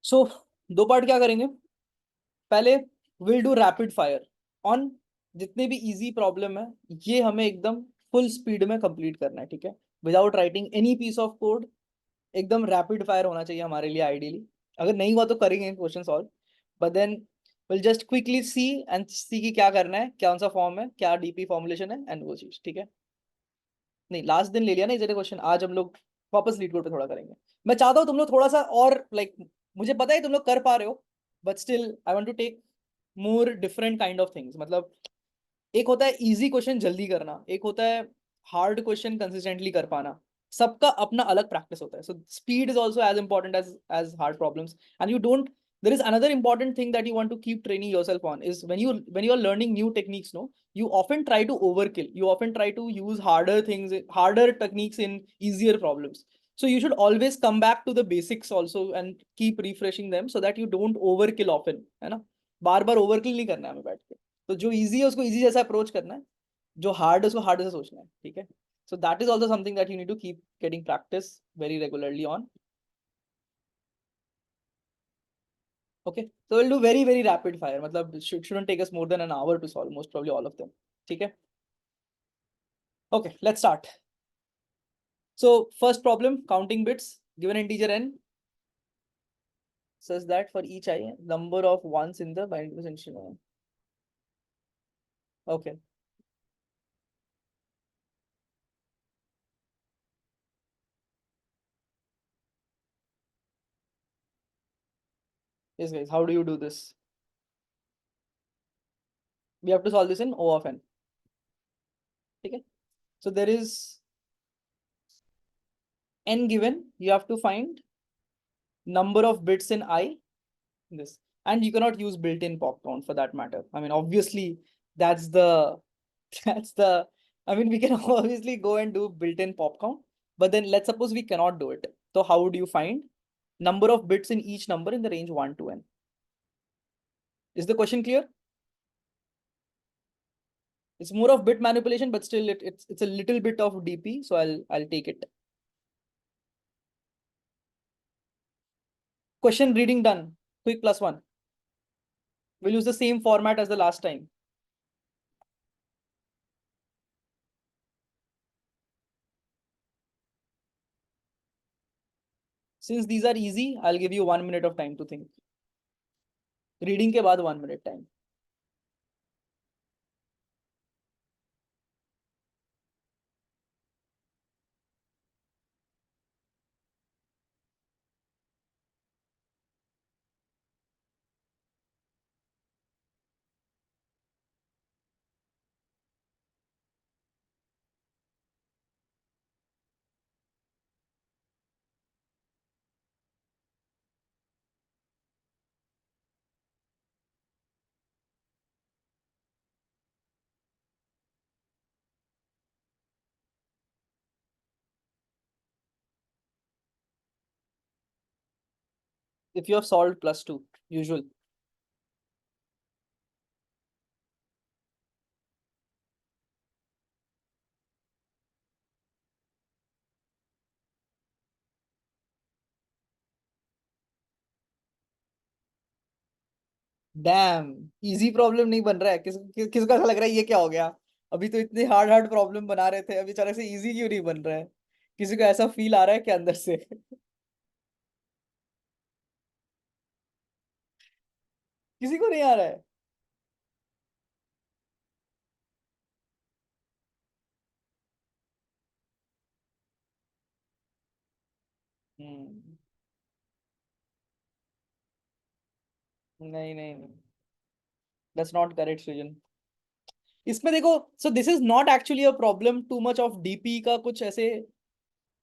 सो दो पार्ट क्या करेंगे। पहले will do rapid fire on जितने भी इजी प्रॉब्लम है, ये हमें एकदम फुल स्पीड में कंप्लीट करना है, ठीक है, without writing any piece of code. एकदम रैपिड फायर होना चाहिए हमारे लिए आइडियली। अगर नहीं हुआ तो करेंगे question solve, but then will just quickly see and see कि क्या करना है, कौन सा फॉर्म है, क्या डीपी फॉर्मुलेशन है एंड वो चीज, ठीक है। नहीं, लास्ट दिन ले लिया ना इसे क्वेश्चन, आज हम लोग वापस लीड कोड पे थोड़ा करेंगे। मैं चाहता हूँ तुम लोग थोड़ा सा और लाइक, मुझे पता है तुम लोग कर पा रहे हो, but still I want to take more different kind of things. मतलब एक होता है इजी क्वेश्चन जल्दी करना, एक होता है हार्ड क्वेश्चन कंसिस्टेंटली कर पाना। सबका अपना अलग प्रैक्टिस होता है। So speed is also as important as hard problems. And you don't, there is another important thing that you want to keep training yourself on is when you are learning new techniques, no, you often try to overkill, you often try to use harder things, harder techniques in easier problems. So you should always come back to the basics also and keep refreshing them so that you don't overkill often, है ना। बार बार overkill नहीं करना है हमें बैठ के। तो जो easy है उसको easy जैसा अप्रोच करना है, जो हार्ड है उसको हार्ड जैसा सोचना है, ठीक है। So that is also something that you need to keep getting practice very regularly on. Okay, so we'll do very very rapid fire, मतलब shouldn't take us more than an hour to solve most probably all of them, ठीक है। Okay, let's start. So first problem, counting bits, given integer n says that for each I number of ones in the binary position. Okay, yes guys, how do you do this? We have to solve this in O of n, ठीक है। So there is n given, you have to find number of bits in I, this, and you cannot use built-in pop count for that matter. I mean obviously that's the that's the, I mean we can obviously go and do built-in pop count, but then let's suppose we cannot do it. So how would you find number of bits in each number in the range 1 to n? Is the question clear? It's more of bit manipulation, but still it's a little bit of DP, so I'll take it. Question reading done. Quick +1. We'll use the same format as the last time. Since these are easy, I'll give you 1 minute of time to think. Reading के बाद 1 minute time. If you have solved +2, usual. Dam, easy problem नहीं बन रहा है। किसको ऐसा लग रहा है ये क्या हो गया, अभी तो इतने हार्ड हार्ड प्रॉब्लम बना रहे थे, अभी अचानक से इजी क्यों नहीं बन रहा है। किसी को ऐसा फील आ रहा है क्या अंदर से? किसी को नहीं आ रहा है? हम्म, नहीं नहीं नहीं, दैट्स नॉट करेक्ट सृजन। इसमें देखो, so this is not actually a problem too much of DP का कुछ ऐसे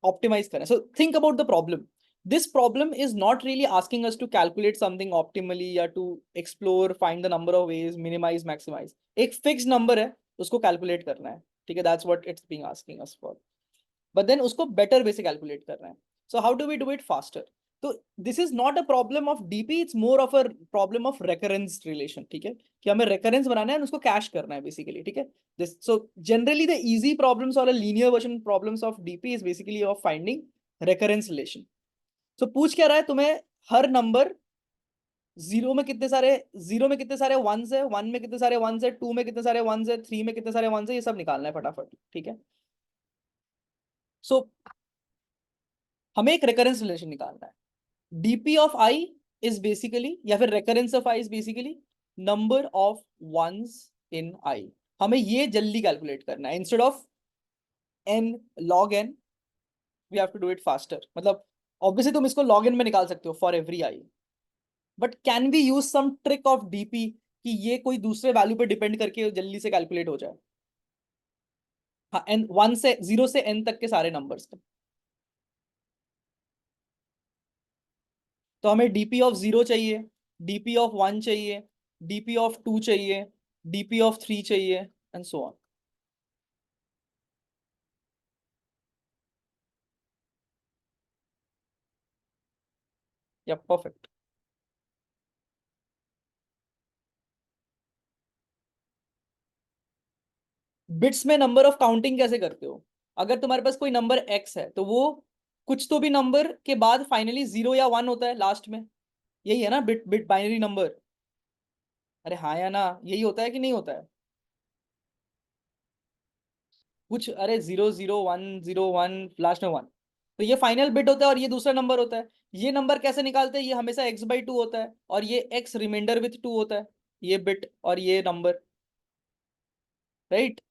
ऑप्टिमाइज करें। So think about the problem. This problem is not really asking us to calculate something optimally या to explore find the number of ways, minimize maximize. एक fix number है, उसको calculate करना है, ठीक है, that's what it's being asking us for. But then उसको better way से कैलकुलेट करना है। So how do we do it faster? तो this is not a problem of DP, it's more of a problem of recurrence relation, ठीक है, कि हमें recurrence बनाना है, उसको कैश करना है बेसिकली, ठीक है। This, so generally the easy problems or linear version problems of DP is basically of finding recurrence relation. सो पूछ क्या रहा है तुम्हें, हर नंबर जीरो में कितने सारे वंस है, वन में कितने सारे वंस है, टू में कितने सारे वंस है, थ्री में कितने सारे वंस है, ये सब निकालना है फटाफट, ठीक है। सो हमें एक रेकरेंस रिलेशन निकालना है। DP of I is basically, या फिर recurrence of I is basically number of ones in I. हमें ये जल्दी कैलकुलेट करना है, instead of N log N we have to do it faster. मतलब ऑब्वियसली तुम इसको लॉग इन में निकाल सकते हो for every I, but can we use some trick of DP कि ये कोई दूसरे वैल्यू पे डिपेंड करके जल्दी से कैलकुलेट हो जाए। हाँ, एन वन से, जीरो से एन तक के सारे नंबर्स। तो हमें डीपी ऑफ जीरो चाहिए, डीपी ऑफ वन चाहिए, डीपी ऑफ टू चाहिए, डीपी ऑफ थ्री चाहिए, एंड सो ऑन। या परफेक्ट। बिट्स में नंबर ऑफ काउंटिंग कैसे करते हो? अगर तुम्हारे पास कोई नंबर एक्स है तो वो कुछ तो भी नंबर के बाद फाइनली जीरो या वन होता है लास्ट में, यही है ना बिट बिट बाइनरी नंबर। अरे हाँ या ना, यही होता है कि नहीं होता है? कुछ, अरे zero zero one, zero one, last में वन, तो ये फाइनल बिट होता है और ये दूसरा नंबर होता है। ये नंबर कैसे निकालते हैं? ये हमेशा एक्स बाई टू होता है और ये एक्स रिमाइंडर विथ टू होता है, ये बिट और ये नंबर, राइट।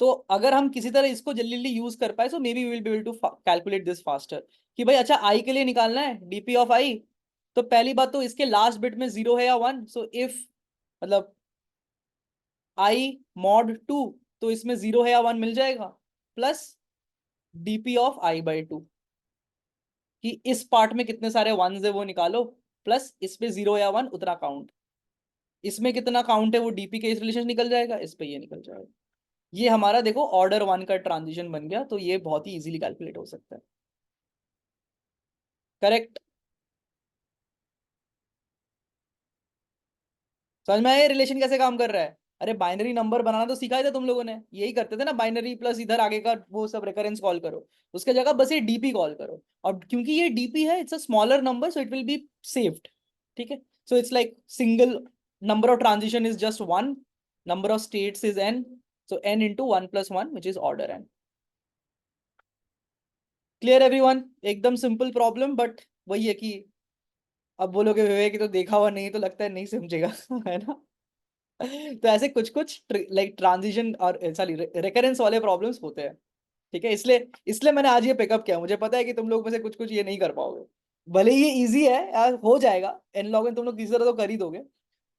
तो अगर हम किसी तरह इसको जल्दी जल्दी यूज कर पाए, so maybe will be able to calculate this faster. कि भाई अच्छा, आई के लिए निकालना है डीपी ऑफ आई, तो पहली बात तो इसके लास्ट बिट में जीरो है या वन, सो इफ, मतलब आई मॉड टू, तो इसमें जीरो है या वन मिल जाएगा, plus DP of I by two, कि इस पार्ट में कितने सारे वंस है वो निकालो, प्लस इसमें जीरो या वन उतना काउंट, इसमें कितना काउंट है वो डीपी के इस रिलेशन निकल जाएगा, इस पे ये निकल जाएगा। ये हमारा देखो ऑर्डर वन का ट्रांजिशन बन गया, तो ये बहुत ही इजीली कैलकुलेट हो सकता है। करेक्ट। समझ में आया रिलेशन कैसे काम कर रहा है? अरे बाइनरी नंबर बनाना तो सिखाया था तुम लोगों ने, यही करते थे ना, बाइनरी प्लस इधर आगे का वो सब रेकरेंस कॉल करो, उसके जगह बस ये डीपी कॉल करो। और क्योंकि ये डीपी है, it's a smaller number, so it will be saved, ठीक है। So it's like single number of transition is just one, number of states is N, so N into one plus one which is order N. Clear everyone? एकदम simple problem, but वही है कि अब बोलोगे विवेक की तो देखा हुआ नहीं, तो लगता है नहीं समझेगा है ना। तो ऐसे कुछ कुछ लाइक ट्रांजिशन और सॉरी रेकरेंस वाले प्रॉब्लम्स होते हैं, ठीक है। इसलिए इसलिए मैंने आज ये पिकअप किया, मुझे पता है कि तुम लोग में से कुछ कुछ ये नहीं कर पाओगे। भले ही ये इजी है यार, हो जाएगा एन लॉग एन, तुम लोग किसी तरह तो कर ही दोगे,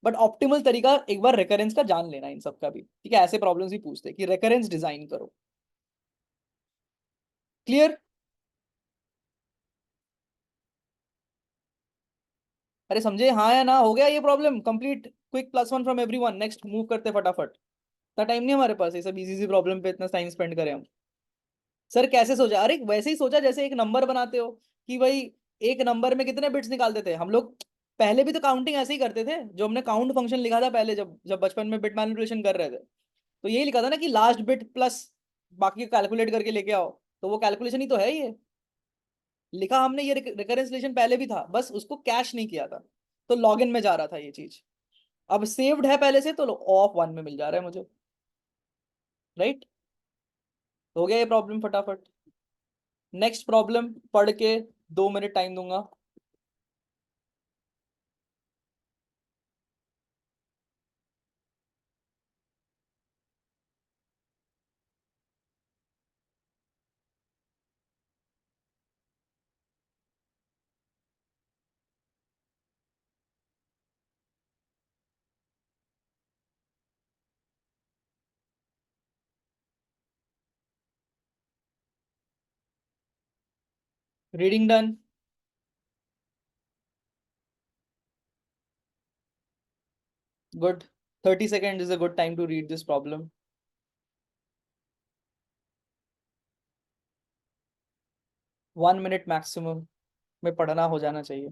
बट ऑप्टिमल तरीका एक बार रेकरेंस का जान लेना इन सब का भी, ठीक है। ऐसे प्रॉब्लम्स भी पूछते हैं कि रेकरेंस डिजाइन करो। क्लियर? अरे समझे हाँ या ना? हो गया ये problem complete? Quick plus one from everyone, next move करते फटाफट। इतना टाइम नहीं हमारे पास ये सब इजी इजी प्रॉब्लम पे इतना टाइम स्पेंड करें हम। सर कैसे सोचा? अरे वैसे ही सोचा जैसे एक नंबर बनाते हो, कि भाई एक नंबर में कितने बिट्स निकालते थे हम लोग। पहले भी तो काउंटिंग ऐसे ही करते थे, जो हमने काउंट फंक्शन लिखा था पहले, जब जब बचपन में बिट मैनिपुलेशन कर रहे थे, तो यही लिखा था ना कि लास्ट बिट प्लस बाकी कैलकुलेट करके लेके आओ। तो वो कैलकुलेशन ही तो है ये, लिखा हमने ये रिकरेंस रिलेशन पहले भी था, बस उसको कैश नहीं किया था, तो लॉगिन में जा रहा था ये चीज। अब सेव्ड है पहले से, तो ऑफ वन में मिल जा रहा है मुझे, राइट। हो गया ये प्रॉब्लम फटाफट। नेक्स्ट प्रॉब्लम पढ़ के 2 मिनट टाइम दूंगा। Reading done. Good. 30 seconds is a good time to read this problem. 1 minute maximum में पढ़ना हो जाना चाहिए।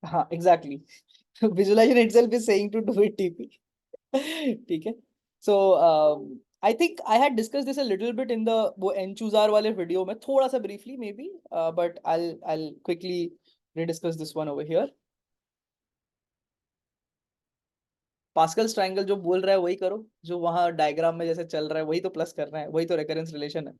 हाँ exactly, visualization itself is saying to do it TP. ठीक है। So I think I had discuss this a little bit in the वो N choose R वाले वीडियो में, थोड़ा सा briefly maybe, but I quickly rediscuss this one over here. Pascal's triangle जो बोल रहा है वही करो, जो वहां डायग्राम में जैसे चल रहा है वही तो प्लस करना है, वही तो रेकरेंस रिलेशन है।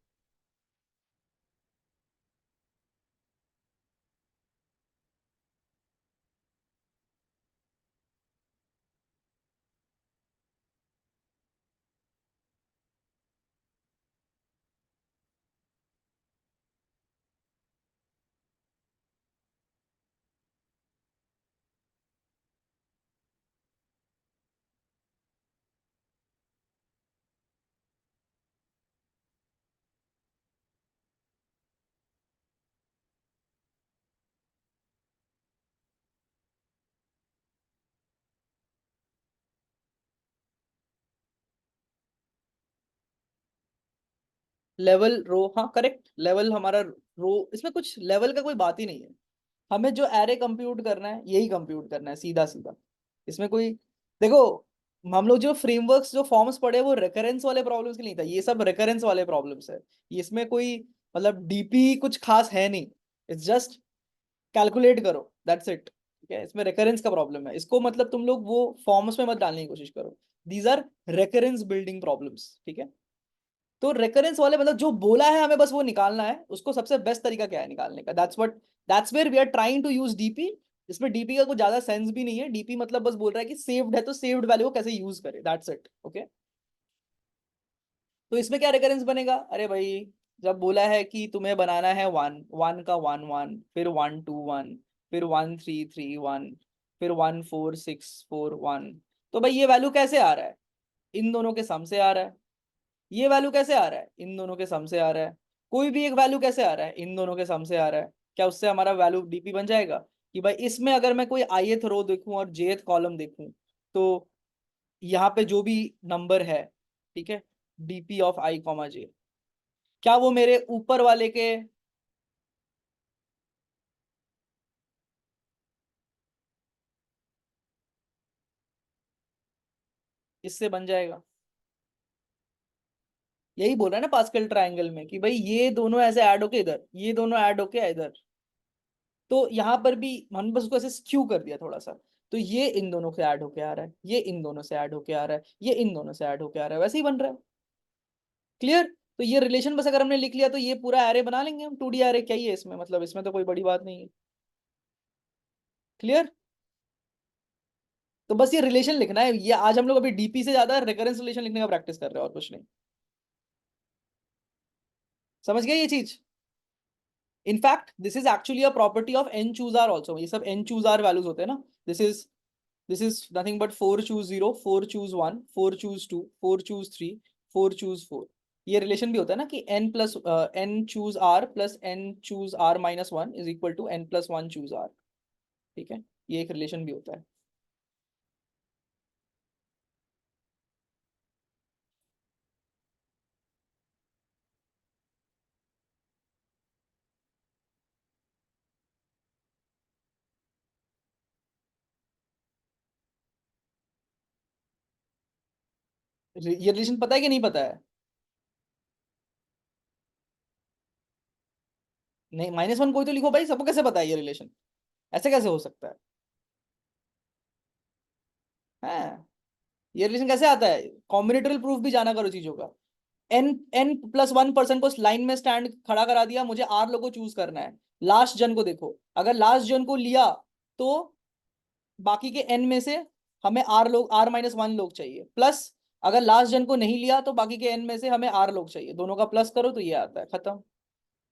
लेवल रो, हाँ करेक्ट, लेवल हमारा रो, इसमें कुछ लेवल का कोई बात ही नहीं है। हमें जो एरे कंप्यूट करना है यही कंप्यूट करना है सीधा सीधा। इसमें कोई, देखो, हम लोग जो फ्रेमवर्क्स जो फॉर्म्स पढ़े वो रेकरेंस वाले प्रॉब्लम्स के लिए था, ये सब रेकरेंस वाले प्रॉब्लम्स है। इसमें कोई मतलब डीपी कुछ खास है नहीं, इट्स जस्ट कैलकुलेट करो, दैट्स इट। ठीक है, इसमें रेकरेंस का प्रॉब्लम है, इसको मतलब तुम लोग वो फॉर्म्स में मत डालने की कोशिश करो। These are recurrence building problems, ठीक है। तो रेकरेंस वाले मतलब जो बोला है हमें बस वो निकालना है, उसको सबसे बेस्ट तरीका क्या है निकालने का, that's where we are trying to use DP. इसमें डीपी का कुछ ज्यादा सेंस भी नहीं है, डीपी मतलब बस बोल रहा है कि सेव्ड है तो सेव्ड वैल्यू को कैसे यूज करे, दैट्स इट, ओके। तो इसमें क्या रेकरेंस बनेगा, अरे भाई जब बोला है कि तुम्हें बनाना है वन वन का वन वन, फिर वन टू वन, फिर वन थ्री थ्री वन, फिर one four six four one, तो भाई ये वैल्यू कैसे आ रहा है, इन दोनों के सम से आ रहा है। ये वैल्यू कैसे आ रहा है, इन दोनों के सम से आ रहा है। कोई भी एक वैल्यू कैसे आ रहा है, इन दोनों के सम से आ रहा है। क्या उससे हमारा वैल्यू डीपी बन जाएगा कि भाई इसमें अगर मैं कोई ith रो देखूं और jth कॉलम देखूं, तो यहाँ पे जो भी नंबर है, ठीक है, डीपी ऑफ आई कॉमा जे, क्या वो मेरे ऊपर वाले के, इससे बन जाएगा। यही बोल रहा है ना पास्कल ट्रायंगल में कि भाई ये दोनों ऐसे ऐड होके इधर, ये दोनों ऐड होके इधर, तो यहाँ पर भी हमने बस उसको ऐसे स्क्यू कर दिया थोड़ा सा। तो ये इन दोनों से ऐड होके आ रहा है, ये इन दोनों से ऐड होके आ रहा है, ये इन दोनों से ऐड होके आ रहा है, वैसे ही बन रहा है। क्लियर। तो ये रिलेशन बस अगर हमने लिख लिया तो ये पूरा एरे बना लेंगे हम, 2D एरे, क्या ही है इसमें, मतलब इसमें तो कोई बड़ी बात नहीं है। क्लियर। तो बस ये रिलेशन लिखना है, ये आज हम लोग अभी डीपी से ज्यादा रेकरेंस रिलेशन लिखने का प्रैक्टिस कर रहे हैं और कुछ नहीं। समझ गए ये चीज। In fact this is actually a property of N choose R also, ये सब एन चूज आर वैल्यूज होते हैं ना। This is nothing but 4 choose 0, 4 choose 1, 4 choose 2, 4 choose 3, 4 choose 4। ये रिलेशन भी होता है ना कि n choose r plus n choose r-1 is equal to n+1 choose r। ठीक है, ये एक रिलेशन भी होता है। ये रिलेशन पता है कि नहीं पता है? नहीं, -1 कोई तो लिखो भाई, सबको कैसे पता है ये रिलेशन, ऐसे कैसे हो सकता है? ये रिलेशन कैसे आता है, कॉम्बिनेटोरियल प्रूफ भी जाना करो चीजों का। n+1 पर्सन को लाइन में स्टैंड खड़ा करा दिया, मुझे आर लोगों को चूज करना है। लास्ट जन को देखो, अगर लास्ट जन को लिया तो बाकी के n में से हमें r-1 लोग चाहिए, प्लस अगर लास्ट जन को नहीं लिया तो बाकी के n में से हमें r लोग चाहिए, दोनों का प्लस करो तो ये आता है, खत्म।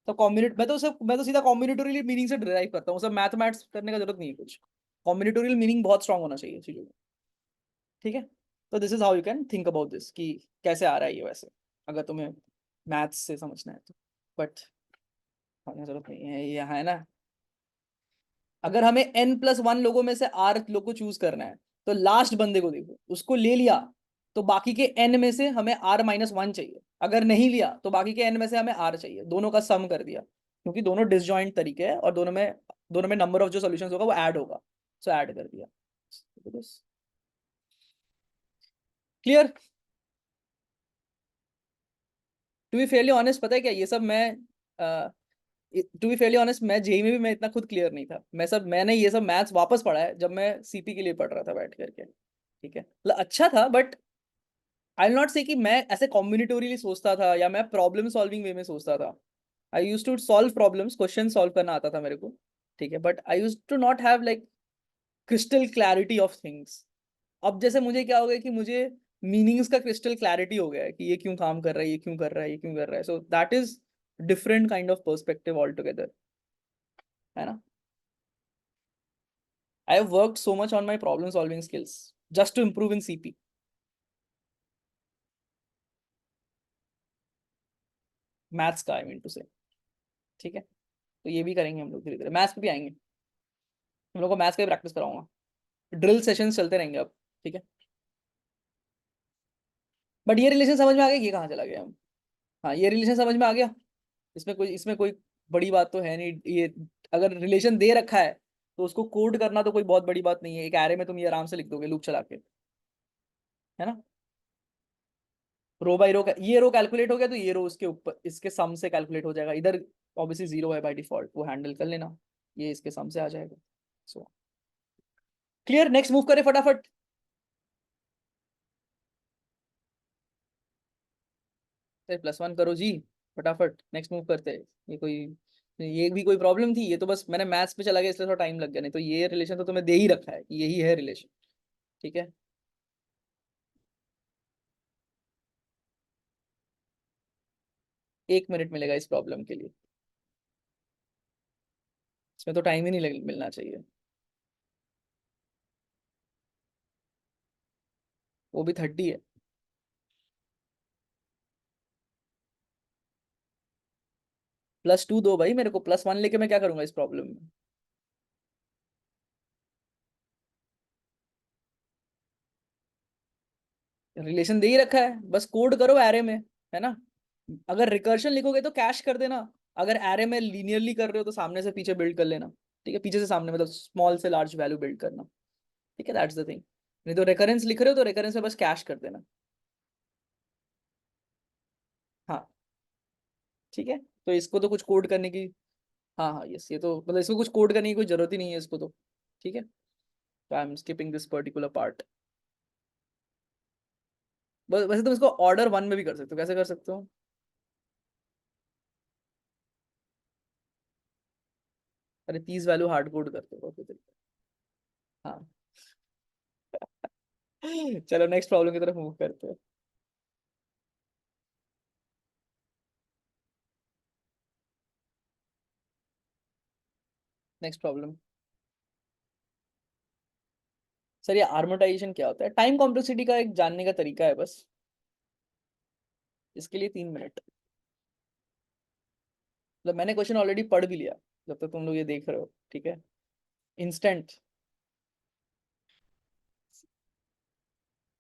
तो कॉम्बिनेट मैं तो सीधा कॉम्बिनेटोरियल मीनिंग से डिराइव करता हूँ, सब मैथमेटिक्स करने का जरूरत नहीं है कुछ। कॉम्बिनेटोरियल मीनिंग बहुत स्ट्रांग होना चाहिए चीजों का। ठीक है। तो this is how you can think about this कि कैसे आ रहा है ये वैसे, अगर तुम्हें मैथ्स से समझना है तो। बट जरूरत नहीं है ये, यहाँ है ना। अगर हमें n+1 लोगों में से r लोग को चूज करना है, तो लास्ट बंदे को देखो, उसको ले लिया तो बाकी के n में से हमें r-1 चाहिए, अगर नहीं लिया तो बाकी के n में से हमें r चाहिए, दोनों का सम कर दिया, क्योंकि दोनों डिसजॉइंट तरीके हैं और दोनों में नंबर ऑफ जो सॉल्यूशंस होगा वो ऐड होगा, सो ऐड कर दिया। Clear. To be fairly honest, पता है क्या, ये सब मैं टू बी फेयरली ऑनेस्ट, मैं जेई में भी मैं इतना खुद क्लियर नहीं था। मैंने ये सब मैथ्स वापस पढ़ा है जब मैं सीपी के लिए पढ़ रहा था बैठ करके, ठीक है, मतलब अच्छा था, बट आई विल नॉट से कि मैं ऐसे कॉम्बिनेटोरियली सोचता था या मैं प्रॉब्लम सॉल्विंग वे में सोचता था। I use to solve problems, question solve करना आता था मेरे को, ठीक है, but I use to not have like crystal clarity of things. अब जैसे मुझे क्या हो गया कि मुझे मीनिंग्स का क्रिस्टल क्लैरिटी हो गया है कि ये क्यों काम कर रहा है, ये क्यों कर रहा है, ये क्यों कर रहा है, so that is different kind of perspective all together, है ना। I have worked so much on my problem solving skills just to improve in CP, maths का आई मीन टू से, ठीक है। तो ये भी करेंगे हम लोग धीरे धीरे, मैथ्स पे भी आएंगे, हम लोग को मैथ्स का भी प्रैक्टिस कराऊंगा, ड्रिल सेशंस चलते रहेंगे अब, ठीक है। बट ये रिलेशन समझ में आ गया, ये कहाँ चला गया हम, हाँ ये रिलेशन समझ में आ गया, इसमें कोई बड़ी बात तो है नहीं ये। अगर रिलेशन दे रखा है तो उसको कोड करना तो कोई बहुत बड़ी बात नहीं है, एक एरे में तुम ये आराम से लिख दोगे लूप चला के, है ना। रो बाई रो, ये रो कैलकुलेट हो गया तो ये रो उसके ऊपर इसके सम से कैलकुलेट हो जाएगा, इधर ऑब्वियसली जीरो है बाय डिफॉल्ट, वो हैंडल कर लेना, ये इसके सम से आ जाएगा। सो क्लियर, नेक्स्ट मूव करें फटाफट। +1 करो जी, फटाफट नेक्स्ट मूव करते हैं। ये भी कोई प्रॉब्लम थी, ये तो बस मैंने मैथ्स पे चला गया इसलिए थोड़ा टाइम लग गया, नहीं तो ये रिलेशन तो तुम्हें दे ही रखा है कि यही है रिलेशन, ठीक है। 1 मिनट मिलेगा इस प्रॉब्लम के लिए, इसमें तो टाइम ही नहीं मिलना चाहिए। वो भी 30 है। +2 दो भाई मेरे को, +1 लेके मैं क्या करूंगा इस प्रॉब्लम में। रिलेशन दे ही रखा है, बस कोड करो एरे में, है ना। अगर रिकर्शन लिखोगे तो कैश कर देना, अगर एरे में लीनियरली कर रहे हो तो सामने से पीछे बिल्ड कर लेना, ठीक है, पीछे से सामने मतलब स्मॉल से लार्ज वैल्यू बिल्ड करना, ठीक है, दैट्स द थिंग। नहीं तो रेकरेंस लिख रहे हो तो रेकरेंस में बस कैश कर देना, हाँ, ठीक है। तो इसको तो कुछ कोड करने की, हाँ हाँ यस, ये तो मतलब इसको कुछ कोड करने की कोई जरूरत ही नहीं है इसको तो, ठीक है। तो I am skipping this particular part. बस वैसे तुम इसको ऑर्डर 1 में भी कर सकते हो, कैसे कर सकते हो। अरे 30 वैल्यू हार्ड कोड करते हो फिर, हाँ। चलो नेक्स्ट प्रॉब्लम की तरफ मूव करते हैं। नेक्स्ट प्रॉब्लम, सर ये आर्मोटाइजेशन क्या होता है, टाइम कॉम्प्लेक्सिटी का एक जानने का तरीका है बस, इसके लिए 3 मिनट, मतलब मैंने क्वेश्चन ऑलरेडी पढ़ भी लिया जब तक तुम लोग ये देख रहे हो, ठीक है, इंस्टेंट।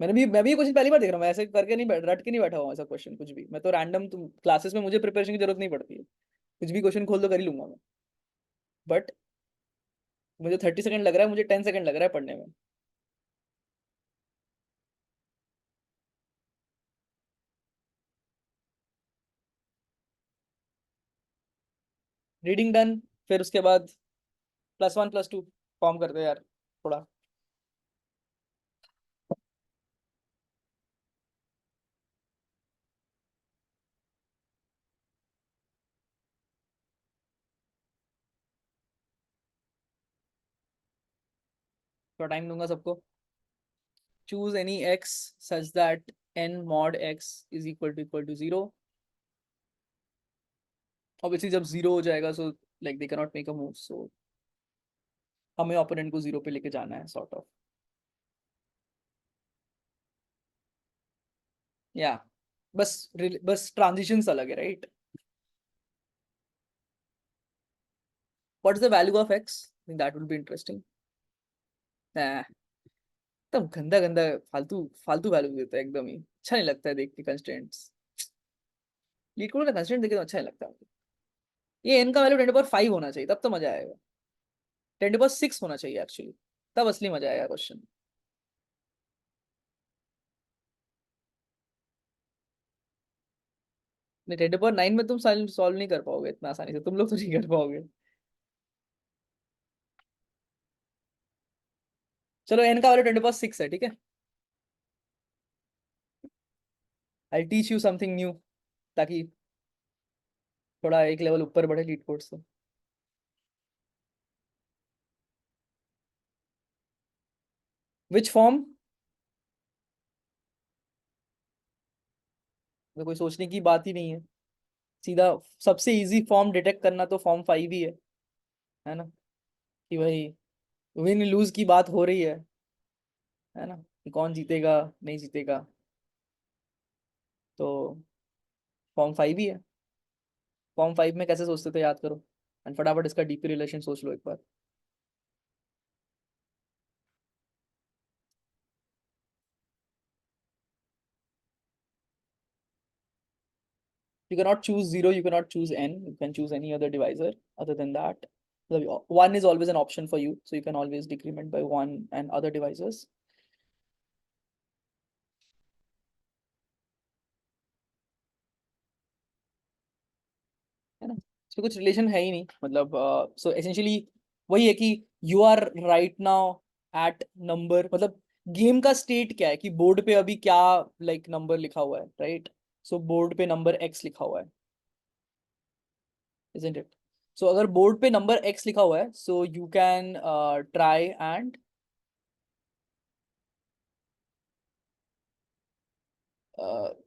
मैं भी ये क्वेश्चन पहली बार देख रहा हूँ, मैं ऐसे करके नहीं रट के नहीं बैठा हुआ ऐसा क्वेश्चन कुछ भी, मैं तो रैंडम, तुम क्लासेस में मुझे प्रिपरेशन की जरूरत नहीं पड़ती है, कुछ भी क्वेश्चन खोल दो कर ही लूंगा मैं, बट मुझे 30 सेकंड लग रहा है, मुझे 10 सेकंड लग रहा है पढ़ने में। रीडिंग डन, फिर उसके बाद +1 +2 फॉर्म करते हैं यार थोड़ा। थोड़ा टाइम दूंगा सबको। Choose any x such that n mod x is equal to 0। Obviously जब 0 हो जाएगा so like they can not make a move, so हमें ओपोनेंट को 0 पे लेके जाना है सॉर्ट ऑफ, या बस ट्रांजिशंस अलग है, right. What is the value of x, that will be interesting. एकदम गंदा गंदा, फालतू फालतू वैल्यू देता है एकदम ही, अच्छा नहीं लगता है देख के कंस्ट्रेंट्स, लीड कोड का कंस्ट्रेंट देखे तो अच्छा नहीं लगता मुझे। ये n का वैल्यू 10 पावर 5 होना चाहिए तब तो मजा आएगा, 10 पावर 6 होना चाहिए एक्चुअली, तब असली मजा आएगा क्वेश्चन। नहीं, 10 to 9 में तुम सॉल्व नहीं कर पाओगे इतना आसानी से, तुम लोग तो नहीं कर पाओगे। चलो n का वैल्यू 10 to 6 है, ठीक है। I teach you something new, ताकि थोड़ा एक लेवल ऊपर बढ़े लीड कोड से। Which form? में कोई सोचने की बात ही नहीं है, सीधा सबसे इजी फॉर्म डिटेक्ट करना तो फॉर्म 5 ही है ना, कि भाई विन लूज की बात हो रही है ना, कि कौन जीतेगा नहीं जीतेगा, तो फॉर्म 5 ही है। फॉर्म 5 में कैसे सोचते थे, याद करो, एंड फटाफट इसका डीपी रिलेशन सोच लो एक बार। You cannot choose 0, you cannot choose n, you can choose any other divisor other than that. 1 is always an option for you, so you can always decrement by 1 and other divisors. है ना, इसमें कुछ relation है ही नहीं, मतलब so essentially वही है कि you are right now at number, मतलब गेम का स्टेट क्या है कि बोर्ड पे अभी क्या लाइक नंबर लिखा हुआ है, राइट। सो बोर्ड पे नंबर x लिखा हुआ है, isn't it? सो अगर बोर्ड पे नंबर x लिखा हुआ है, so you can try and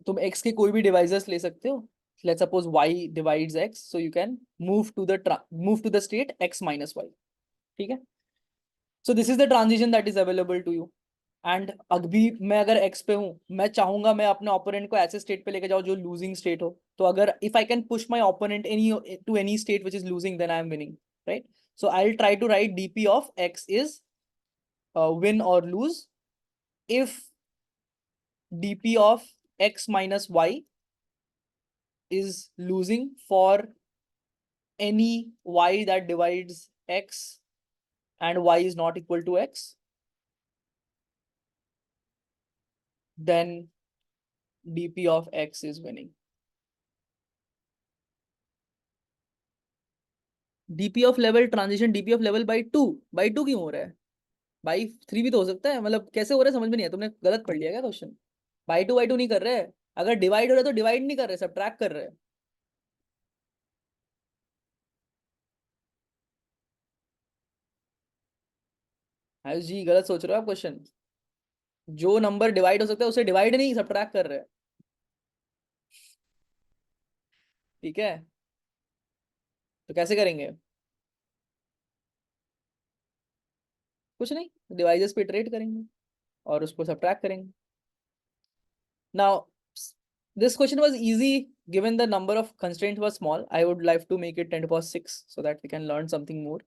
तुम x के कोई भी डिवाइजर्स ले सकते हो। Let's suppose y divides x, so you can move to the state x minus y, ठीक है। So this is the transition that is available to you. And अभी मैं अगर x पे हूँ, मैं चाहूंगा मैं अपने ओपोनेंट को ऐसे स्टेट पे लेके जाऊँ जो लूजिंग स्टेट हो, तो अगर if I can push my opponent any to any state which is losing, then I am winning, right. So I will try to write dp of x is win or lose if dp of x minus y is losing for any y that divides x and y is not equal to x, then dp of x is winning. dp of level transition dp of level by 2 क्यों हो रहा है? by 3 भी तो हो सकता है, मतलब कैसे हो रहा है समझ में नहीं है, तुमने गलत पढ़ लिया क्या क्वेश्चन? by 2 नहीं कर रहे हैं, अगर डिवाइड हो रहा है तो डिवाइड नहीं कर रहे, सब ट्रैक कर रहे हैं। आयुष जी गलत सोच रहे हो आप क्वेश्चन, जो नंबर डिवाइड हो सकता है उसे डिवाइड नहीं, सब ट्रैक कर रहे हैं, ठीक है। तो कैसे करेंगे? कुछ नहीं, डिवाइसेस पे इटरेट करेंगे और उसको सबट्रैक्ट करेंगे। Now this question was easy given the number of constraints was small. I would like to make it 10 to the power 6 so that we can learn something more,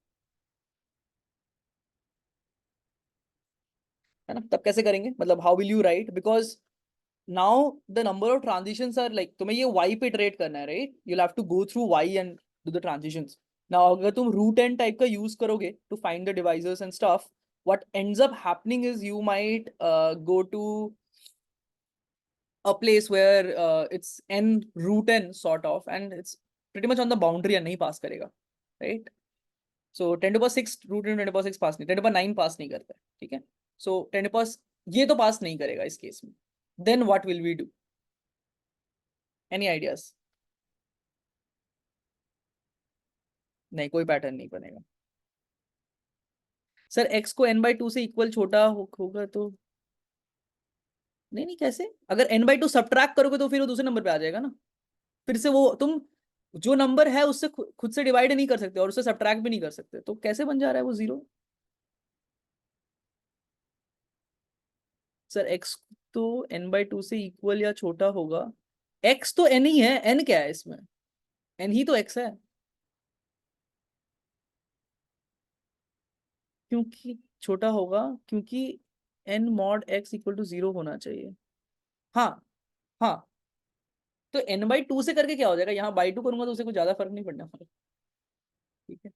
है ना। तब कैसे करेंगे, मतलब how will you write, because now the number of transitions are like, तुम्हें ये y पे iterate करना है, right? You'll have to go through y and do the transitions. Now अगर तुम root n type का use करोगे to find the divisors and stuff, what ends up happening is you might go to a place where it's n root n sort of, and it's pretty much on the boundary and नहीं pass करेगा, right? So 10 to the power 6 root n 10 to the power 6 pass नहीं, 10 to the power 9 pass नहीं करता है, ठीक है। So 10 to the power ये तो pass नहीं करेगा इस केस में, then what will we do? Any ideas? नहीं, कोई पैटर्न नहीं बनेगा सर। x को n/2 से इक्वल छोटा होगा तो नहीं, नहीं कैसे, अगर n/2 सब्ट्रैक्ट करोगे तो फिर वो दूसरे नंबर पे आ जाएगा ना, फिर से वो तुम जो नंबर है उससे खुद से डिवाइड नहीं कर सकते और उससे सब्ट्रैक्ट भी नहीं कर सकते, तो कैसे बन जा रहा है वो 0? सर x तो n/2 से इक्वल या छोटा होगा, x तो n ही है, n क्या है इसमें, n ही तो x है, क्योंकि छोटा होगा, क्योंकि n mod x equal to 0 होना चाहिए। हाँ, हाँ, तो n/2 से करके क्या हो जाएगा, यहाँ by 2 करूंगा तो उसे कुछ ज्यादा फर्क नहीं पड़ने वाला, ठीक है।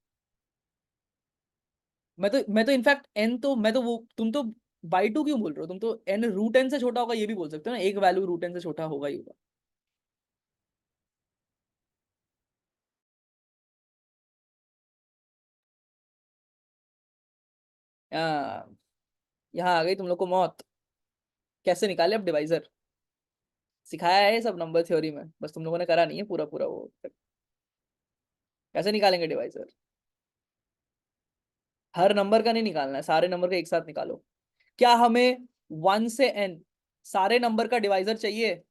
मैं तो इनफैक्ट n तो मैं तो वो तुम तो by 2 क्यों बोल रहे हो, तुम तो n रूट n से छोटा होगा ये भी बोल सकते हो ना, एक वैल्यू रूट n से छोटा होगा ही होगा। यहाँ आ गई तुम लोग को मौत। कैसे निकाले अब डिवाइजर, सिखाया है ये सब नंबर थ्योरी में, बस तुम लोगों ने करा नहीं है पूरा पूरा वो। कैसे निकालेंगे डिवाइजर? हर नंबर का नहीं निकालना है, सारे नंबर का एक साथ निकालो। क्या हमें 1 से n सारे नंबर का डिवाइजर चाहिए?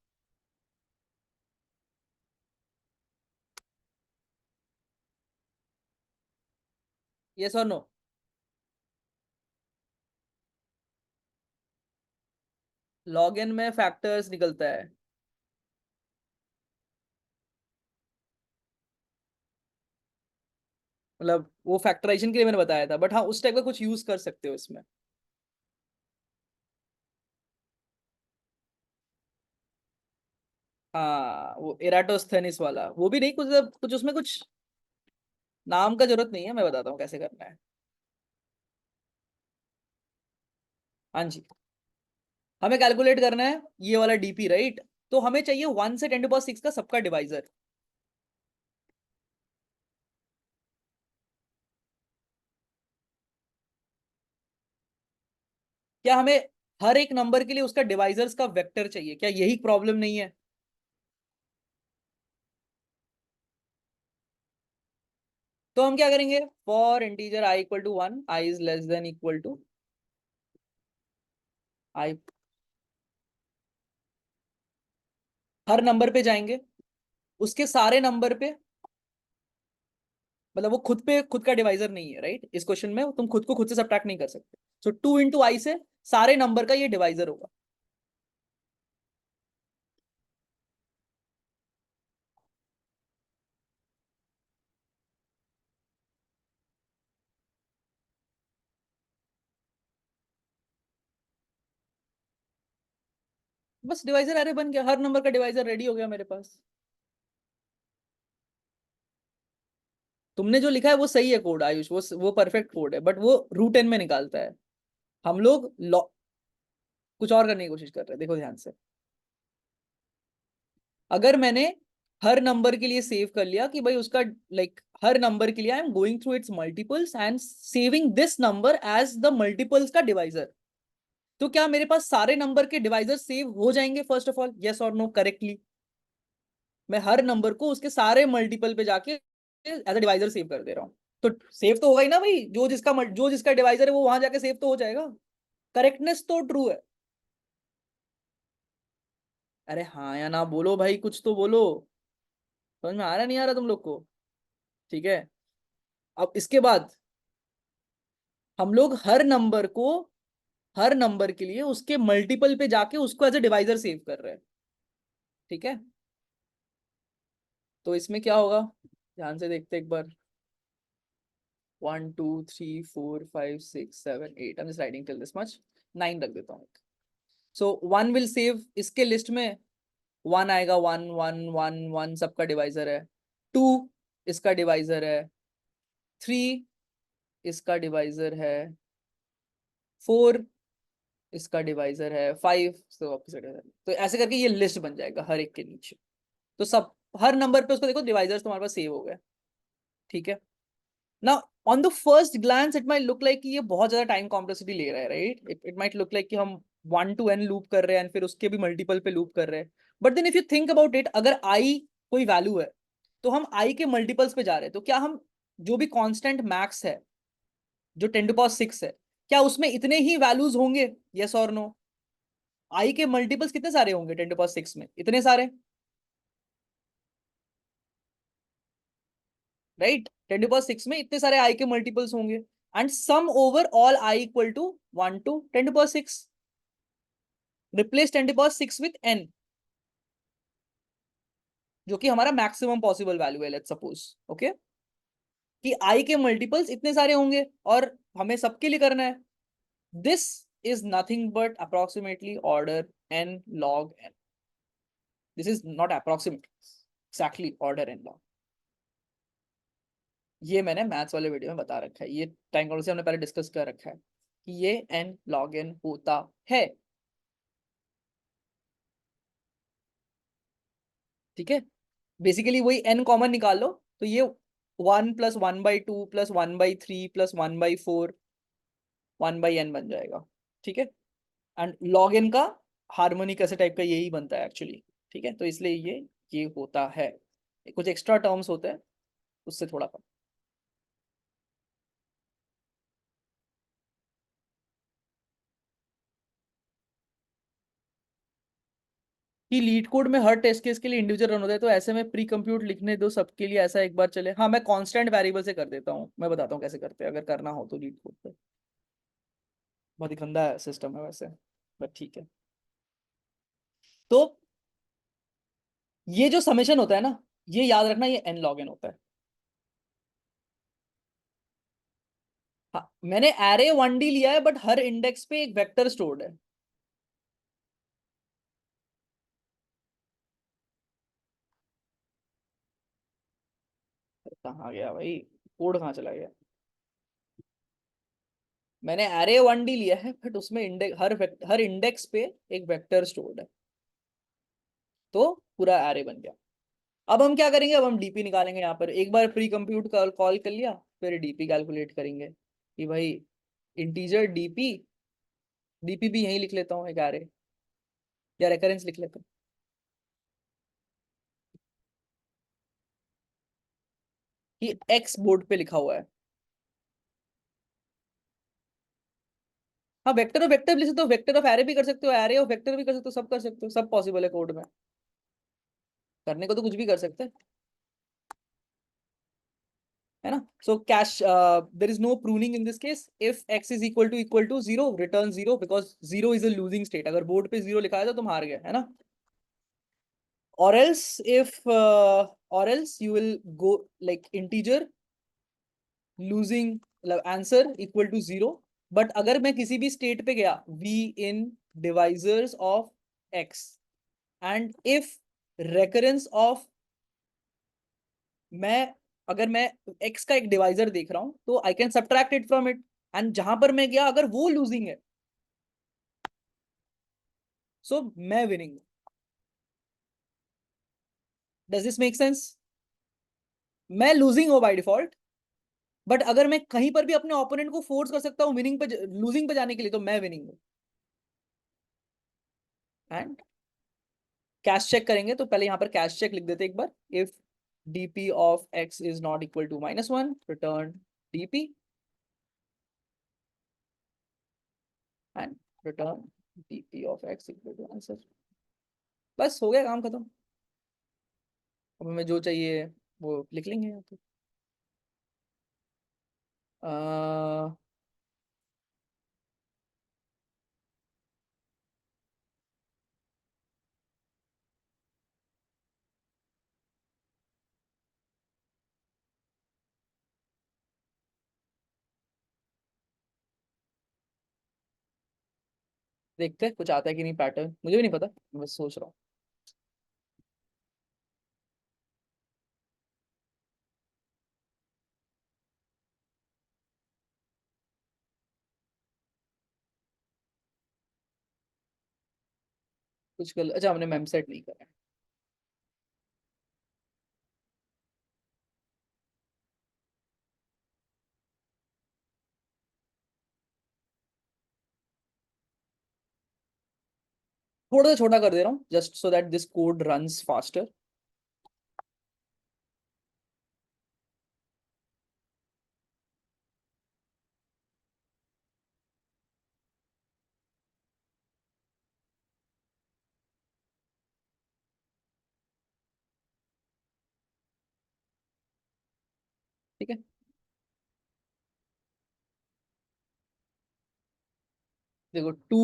यस और नो? लॉग एन में फैक्टर्स निकलता है। मतलब वो फैक्टराइजेशन के लिए मैंने बताया था, बट हाँ उस टाइप का कुछ यूज कर सकते हो इसमें। हाँ वो एराटोस्थेनिस वाला, वो भी नहीं, कुछ कुछ उसमें कुछ नाम का जरूरत नहीं है, मैं बताता हूँ कैसे करना है। हाँ जी, हमें कैलकुलेट करना है ये वाला डीपी, राइट? तो हमें चाहिए 1 से 10⁶ का सबका डिवाइजर। क्या हमें हर एक नंबर के लिए उसका डिवाइजर्स का वेक्टर चाहिए? क्या यही प्रॉब्लम नहीं है? तो हम क्या करेंगे, for integer i equal to 1, i is less than equal to i। हर नंबर पे जाएंगे, उसके सारे नंबर पे, मतलब वो खुद का डिवाइजर नहीं है, राइट? इस क्वेश्चन में तुम खुद को खुद से सब्ट्रैक्ट नहीं कर सकते। सो 2 × i से सारे नंबर का ये डिवाइजर होगा। बस डिवाइजर अरे बन गया, हर नंबर का डिवाइजर रेडी हो गया मेरे पास। तुमने जो लिखा है वो सही है कोड आयुष, वो परफेक्ट कोड है, बट वो रूट एन में निकालता है। हम लोग कुछ और करने की कोशिश कर रहे हैं, देखो ध्यान से। अगर मैंने हर नंबर के लिए सेव कर लिया कि भाई उसका, लाइक हर नंबर के लिए I am going through its multiples and saving this number as the multiples का डिवाइजर, तो क्या मेरे पास सारे नंबर के डिवाइजर सेव हो जाएंगे? फर्स्ट ऑफ ऑल यस और नो करेक्टली। मैं हर नंबर को उसके सारे मल्टीपल पे जाके एज अ डिवाइजर सेव कर दे रहा हूँ, तो सेव तो होगा ही ना भाई, जो जिसका डिवाइजर है वो वहां जाके सेव तो हो जाएगा। करेक्टनेस तो ट्रू है। अरे हाँ या ना बोलो भाई, कुछ तो बोलो। समझ में आ रहा नहीं आ रहा तुम लोग को? ठीक है, अब इसके बाद हम लोग हर नंबर के लिए उसके मल्टीपल पे जाके उसको एज ए डिवाइजर सेव कर रहे हैं। ठीक है, तो इसमें क्या होगा, ध्यान से देखते एक बार। 1 2 3 4 5 6 7 8, I am just writing till this much. 9 रख देता हूँ। सो 1 विल सेव इसके लिस्ट में, 1 आएगा, 1 1 1 1 सबका डिवाइजर है। 2 इसका डिवाइजर है। 3 इसका डिवाइजर है। 4 इसका डिवाइजर है। 5 तो ऐसे करके ये लिस्ट बन जाएगा हर एक के नीचे। तो सब हर नंबर पे उसको देखो डिवाइजर्स तुम्हारे पास सेव हो गए। ठीक है ना? On the first glance it might look like कि ये बहुत ज्यादा टाइम कॉम्प्लेक्सिटी ले रहा है, right? It might look like कि हम 1 to n लूप कर रहे हैं फिर उसके भी मल्टीपल पे लूप कर रहे हैं। But then if you think about it, अगर आई कोई वैल्यू है तो हम आई के मल्टीपल्स पे जा रहे हैं, तो क्या हम जो भी कांस्टेंट मैक्स है, जो 10⁶ है, क्या उसमें इतने ही वैल्यूज होंगे? यस और नो? आई के मल्टीपल्स कितने सारे होंगे 10⁶ में? इतने सारे, राइट? 10⁶ में इतने सारे आई के मल्टीपल्स होंगे, and sum over all i equal to 1 to 10⁶। Replace 10⁶ with n, जो कि हमारा मैक्सिमम पॉसिबल वैल्यू है, लेट्स सपोज ओके, कि आई के मल्टीपल्स इतने सारे होंगे और हमें सबके लिए करना है। This is nothing but approximately order n log n। This is not approximate, exactly order n log। ये मैंने मैथ्स वाले वीडियो में बता रखा है, ये टाइम कॉन्स्टेंट हमने पहले डिस्कस कर रखा है कि ये n log n होता है। ठीक है, बेसिकली वही n कॉमन निकाल लो, तो ये 1 + 1/2 + 1/3 + 1/4 1/n बन जाएगा, ठीक है। एंड लॉग एन का हार्मोनिक ऐसे टाइप का यही बनता है एक्चुअली, ठीक है। तो इसलिए ये होता है, कुछ एक्स्ट्रा टर्म्स होते हैं उससे थोड़ा कम। कि लीड कोड में हर टेस्ट केस के लिए इंडिविजुअल रन होता है, तो ऐसे में प्री कंप्यूट लिखने दो सबके लिए, ऐसा एक बार चले। हाँ, मैं कांस्टेंट वेरिएबल से कर देता हूँ, मैं बताता हूँ कैसे करते हैं अगर करना हो तो लीड कोड पे। बहुत ही गंदा सिस्टम है वैसे, बट ठीक है। तो ये जो समेशन होता है ना, ये याद रखना, ये एन लॉग एन होता है। हाँ, मैंने एरे 1D लिया है, बट हर इंडेक्स पे एक वेक्टर स्टोर्ड है। कहाँ गया भाई, कोड कहाँ चला गया। मैंने एरे 1D लिया है, बट उसमें इंडेक्स हर इंडेक्स पे एक वेक्टर स्टोर्ड है, तो पूरा एरे बन गया। अब हम क्या करेंगे, अब हम डीपी निकालेंगे। यहाँ पर एक बार प्री कंप्यूट कॉल कर लिया, फिर डीपी कैलकुलेट करेंगे कि भाई इंटीजर डीपी, डीपी भी यहीं लिख लेता हूँ एक एरे, या रेकरेंस लिख लेता हूँ कि एक्स बोर्ड पे लिखा हुआ है। हाँ, वेक्टर ऑफ वेक्टर लिख सकते हो, वेक्टर ऑफ एरे भी कर सकते हो, एरे ऑफ वेक्टर भी कर सकते हो, सब कर सकते हो, सब पॉसिबल है कोड में। करने को तो कुछ भी कर सकते हैं, है ना। So cache, there is no pruning in this case. If X is equal to zero, return zero, because zero is a losing state. अगर बोर्ड पे जीरो लिखा है तो तुम हार गए, है ना। और एल्स इफ और else you will go like integer losing, मतलब answer equal to zero. But अगर मैं किसी भी स्टेट पे गया, V in divisors of X, and if recurrence of, मैं अगर मैं एक्स का एक डिवाइजर देख रहा हूं तो I can subtract it from it, and जहां पर मैं गया अगर वो लूजिंग है, सो मैं winning. Does this make sense. मैं लूजिंग हूं बाय डिफॉल्ट, बट अगर मैं कहीं पर भी अपने ओपोनेंट को फोर्स कर सकता हूँ विनिंग पे, लूजिंग पे जाने के लिए, तो मैं विनिंग हूँ। एंड कैश चेक करेंगे, तो पहले यहाँ पर कैश चेक लिख देते एक बार। If DP of X is not equal to -1, return DP, and return DP of X equal to answer. बस हो गया काम खत्म। अब हमें जो चाहिए वो लिख लेंगे यहाँ पे। अह, देखते हैं कुछ आता है कि नहीं, पैटर्न मुझे भी नहीं पता, मैं बस सोच रहा हूँ। कुछ गलत, अच्छा हमने मेम सेट नहीं करा है। थोड़ा सा छोटा कर दे रहा हूँ, just so that this code runs faster. ठीक है, देखो टू,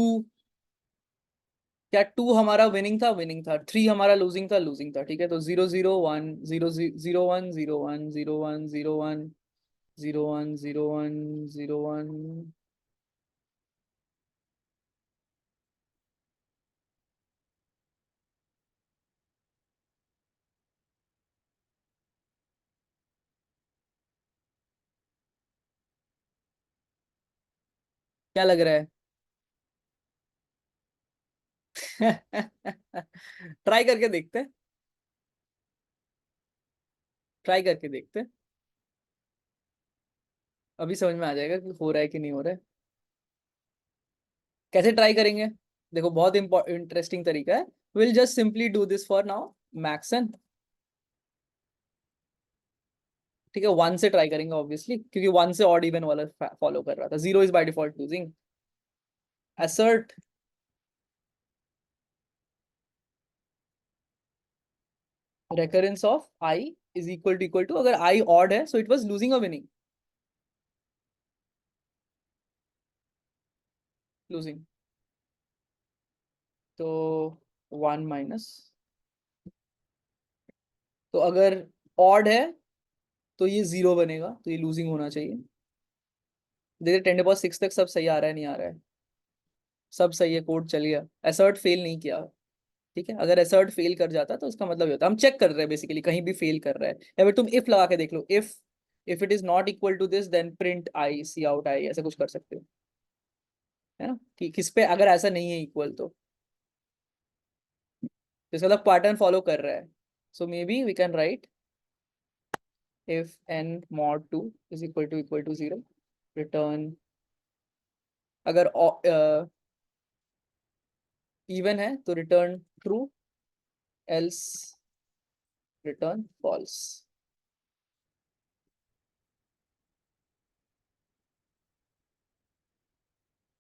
क्या टू हमारा विनिंग था, विनिंग था। थ्री हमारा लूजिंग था, लूजिंग था, ठीक है। तो 0 0 1 0 0 1 0 1 0 1 0 1 0 1 0 1 0 1। क्या लग रहा है। ट्राई करके देखते हैं, ट्राई करके देखते हैं। अभी समझ में आ जाएगा कि हो रहा है कि नहीं हो रहा है। कैसे ट्राई करेंगे? देखो बहुत इंटरेस्टिंग तरीका है। Will just simply do this for now max N. ठीक है, वन से ट्राई करेंगे ऑब्वियसली, क्योंकि वन से ऑड इवन वाला फॉलो कर रहा था। Zero is by default losing. assert recurrence of I is equal to अगर I odd है, so it was losing or winning? losing। तो वन माइनस, तो अगर odd है तो ये जीरो बनेगा, तो ये लूजिंग होना चाहिए। देखिए 10⁻6 तक सब सही आ रहा है, नहीं आ रहा है? सब सही है, कोड चल गया, असर्ट फेल नहीं किया। ठीक है, अगर असर्ट फेल कर जाता तो उसका मतलब ये होता है हम चेक कर रहे हैं बेसिकली, कहीं भी फेल कर रहा है। या फिर तुम इफ लगा के देख लो, if it is not equal to this then print I, cout I, ऐसा कुछ कर सकते हो, है ना? कि किस पे अगर ऐसा नहीं है इक्वल तो इसका मतलब पैटर्न फॉलो कर रहा है। So maybe we can write if n mod 2 is equal to 0, return अगर इवन है तो return true, else return false.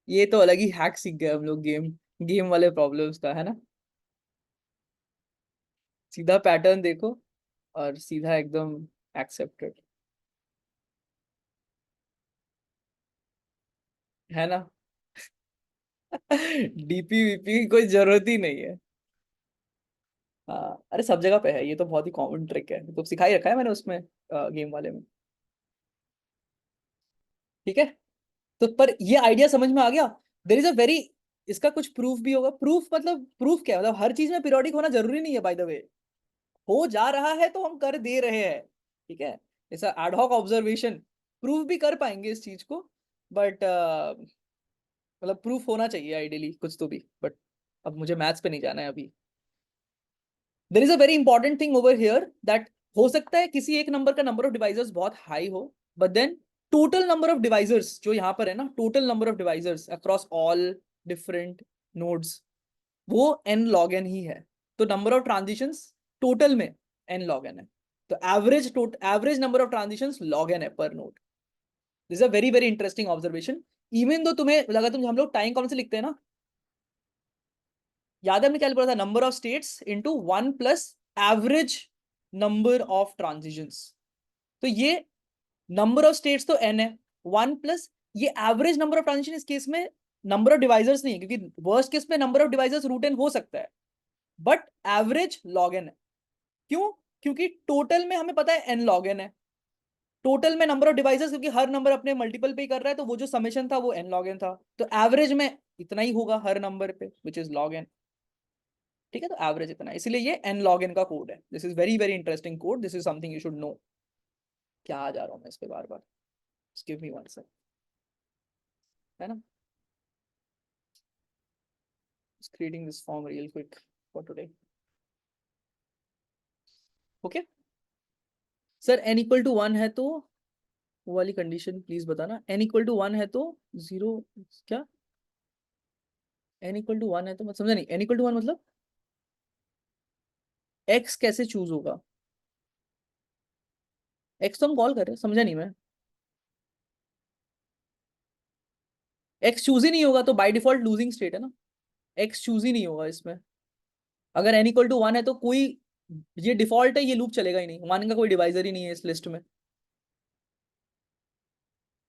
ये तो अलग ही हैक सीख गए हम लोग गेम गेम वाले प्रॉब्लम्स का, है ना? सीधा पैटर्न देखो और सीधा एकदम एक्सेप्टेड, है ना? डीपी वीपी की कोई जरूरत ही नहीं है। हाँ, अरे सब जगह पे है, ये तो बहुत ही कॉमन ट्रिक है, तो सिखा ही रखा है मैंने उसमें, गेम वाले में। ठीक है, तो पर ये आइडिया समझ में आ गया। देर इज अ वेरी, इसका कुछ प्रूफ भी होगा। प्रूफ मतलब प्रूफ क्या है? मतलब हर चीज में पीरियोडिक होना जरूरी नहीं है, बाय द वे। हो जा रहा है तो हम कर दे रहे हैं। ठीक है, ऐसा एडहॉक ऑब्जर्वेशन प्रूफ भी कर पाएंगे इस चीज को, बट मतलब प्रूफ होना चाहिए आइडियली कुछ तो भी, बट अब मुझे मैथ्स पे नहीं जाना है अभी। There is a very important thing over here that हो सकता है किसी एक नंबर का नंबर ऑफ डिवाइजर्स बहुत हाई हो, but then total number of divisors जो यहाँ पर है ना, total number of divisors across all different nodes, वो n log n ही है। तो नंबर ऑफ ट्रांजिशंस टोटल में n log n है। तो average number of transitions log n है पर node. This is a very very interesting observation. Even though तुम्हें लगा, तुम हम लोग टाइम कौन से लिखते हैं ना, याद है हमने क्या बोला था? Number of states into one plus average number of transitions. तो ये नंबर ऑफ स्टेट्स तो n है, वन प्लस ये एवरेज नंबर ऑफ ट्रांजिशन। इस केस में नंबर ऑफ डिवाइजर्स नहीं है, क्योंकि वर्स्ट केस में number of divisors root n हो सकता है, बट एवरेज log n है। क्यों? क्योंकि टोटल में हमें पता है n log n है, टोटल में नंबर ऑफ डिवाइसेस, क्योंकि हर नंबर अपने मल्टीपल पे ही कर रहा है, तो वो जो समेशन था वो n log n था, तो एवरेज में इतना ही होगा हर नंबर पे, विच इज log n। ठीक है, तो एवरेज इतना है, इसलिए ये n log n का कोड है। This is very very interesting code, this is something you should know. क्या आ जा रहा हूँ मैं इस पे बार बार, गिव मी वन सेकंड, है ना? Creating this form real quick for today. Okay sir, n equal to one है तो वो वाली कंडीशन प्लीज बताना। n इक्वल टू वन है तो जीरो, क्या? n इक्वल टू वन है तो मैं समझा नहीं, n इक्वल टू वन मतलब x कैसे चूज होगा? x तो हम कॉल कर रहे हैं, समझा नहीं मैं। x चूज ही नहीं होगा तो बाय डिफॉल्ट लूजिंग स्टेट है ना, x चूज ही नहीं होगा इसमें। अगर n इक्वल टू वन है तो कोई, ये डिफॉल्ट है, ये लूप चलेगा ही नहीं, वन का कोई डिवाइजर ही नहीं है इस लिस्ट में,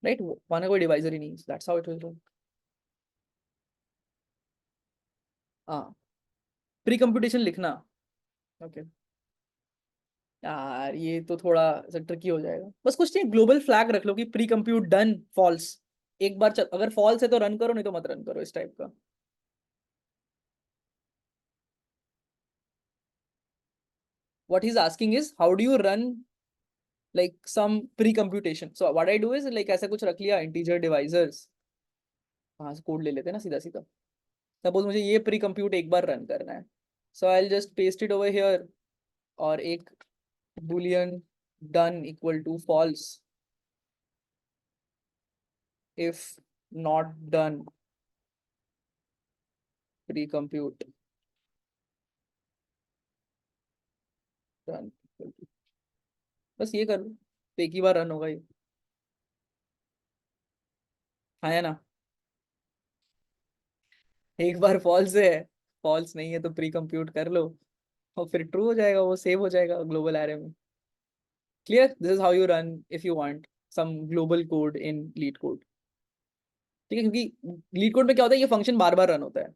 राइट? वन का कोई डिवाइजर ही नहीं है, दैट्स हाउ इट विल। हाँ, प्री कंप्यूटेशन लिखना। ओके यार, ये तो थोड़ा ट्रिकी हो जाएगा। बस कुछ नहीं, ग्लोबल फ्लैग रख लो कि प्री कंप्यूट डन फॉल्स। एक बार अगर फॉल्स है तो रन करो, नहीं तो मत रन करो, इस टाइप का। What he's asking is how do you run like some pre-computation? So what I do is like ऐसा कुछ रख लिया, integer divisors, वहां से कोड ले लेते हैं ना सीधा सीधा। सपोज मुझे ये प्री कंप्यूट एक बार रन करना है, so I just paste it over here, और एक boolean done equal to false if not done pre compute run, बस ये कर लो तो एक ही बार रन होगा ये। हाँ है ना, एक बार फॉल्स है, फॉल्स नहीं है तो प्री कंप्यूट कर लो और फिर ट्रू हो जाएगा, वो सेव हो जाएगा ग्लोबल एरे में। Clear, this is how you run if you want some global code in LeetCode. ठीक है, क्योंकि लीड कोड में क्या होता है, ये फंक्शन बार बार रन होता है।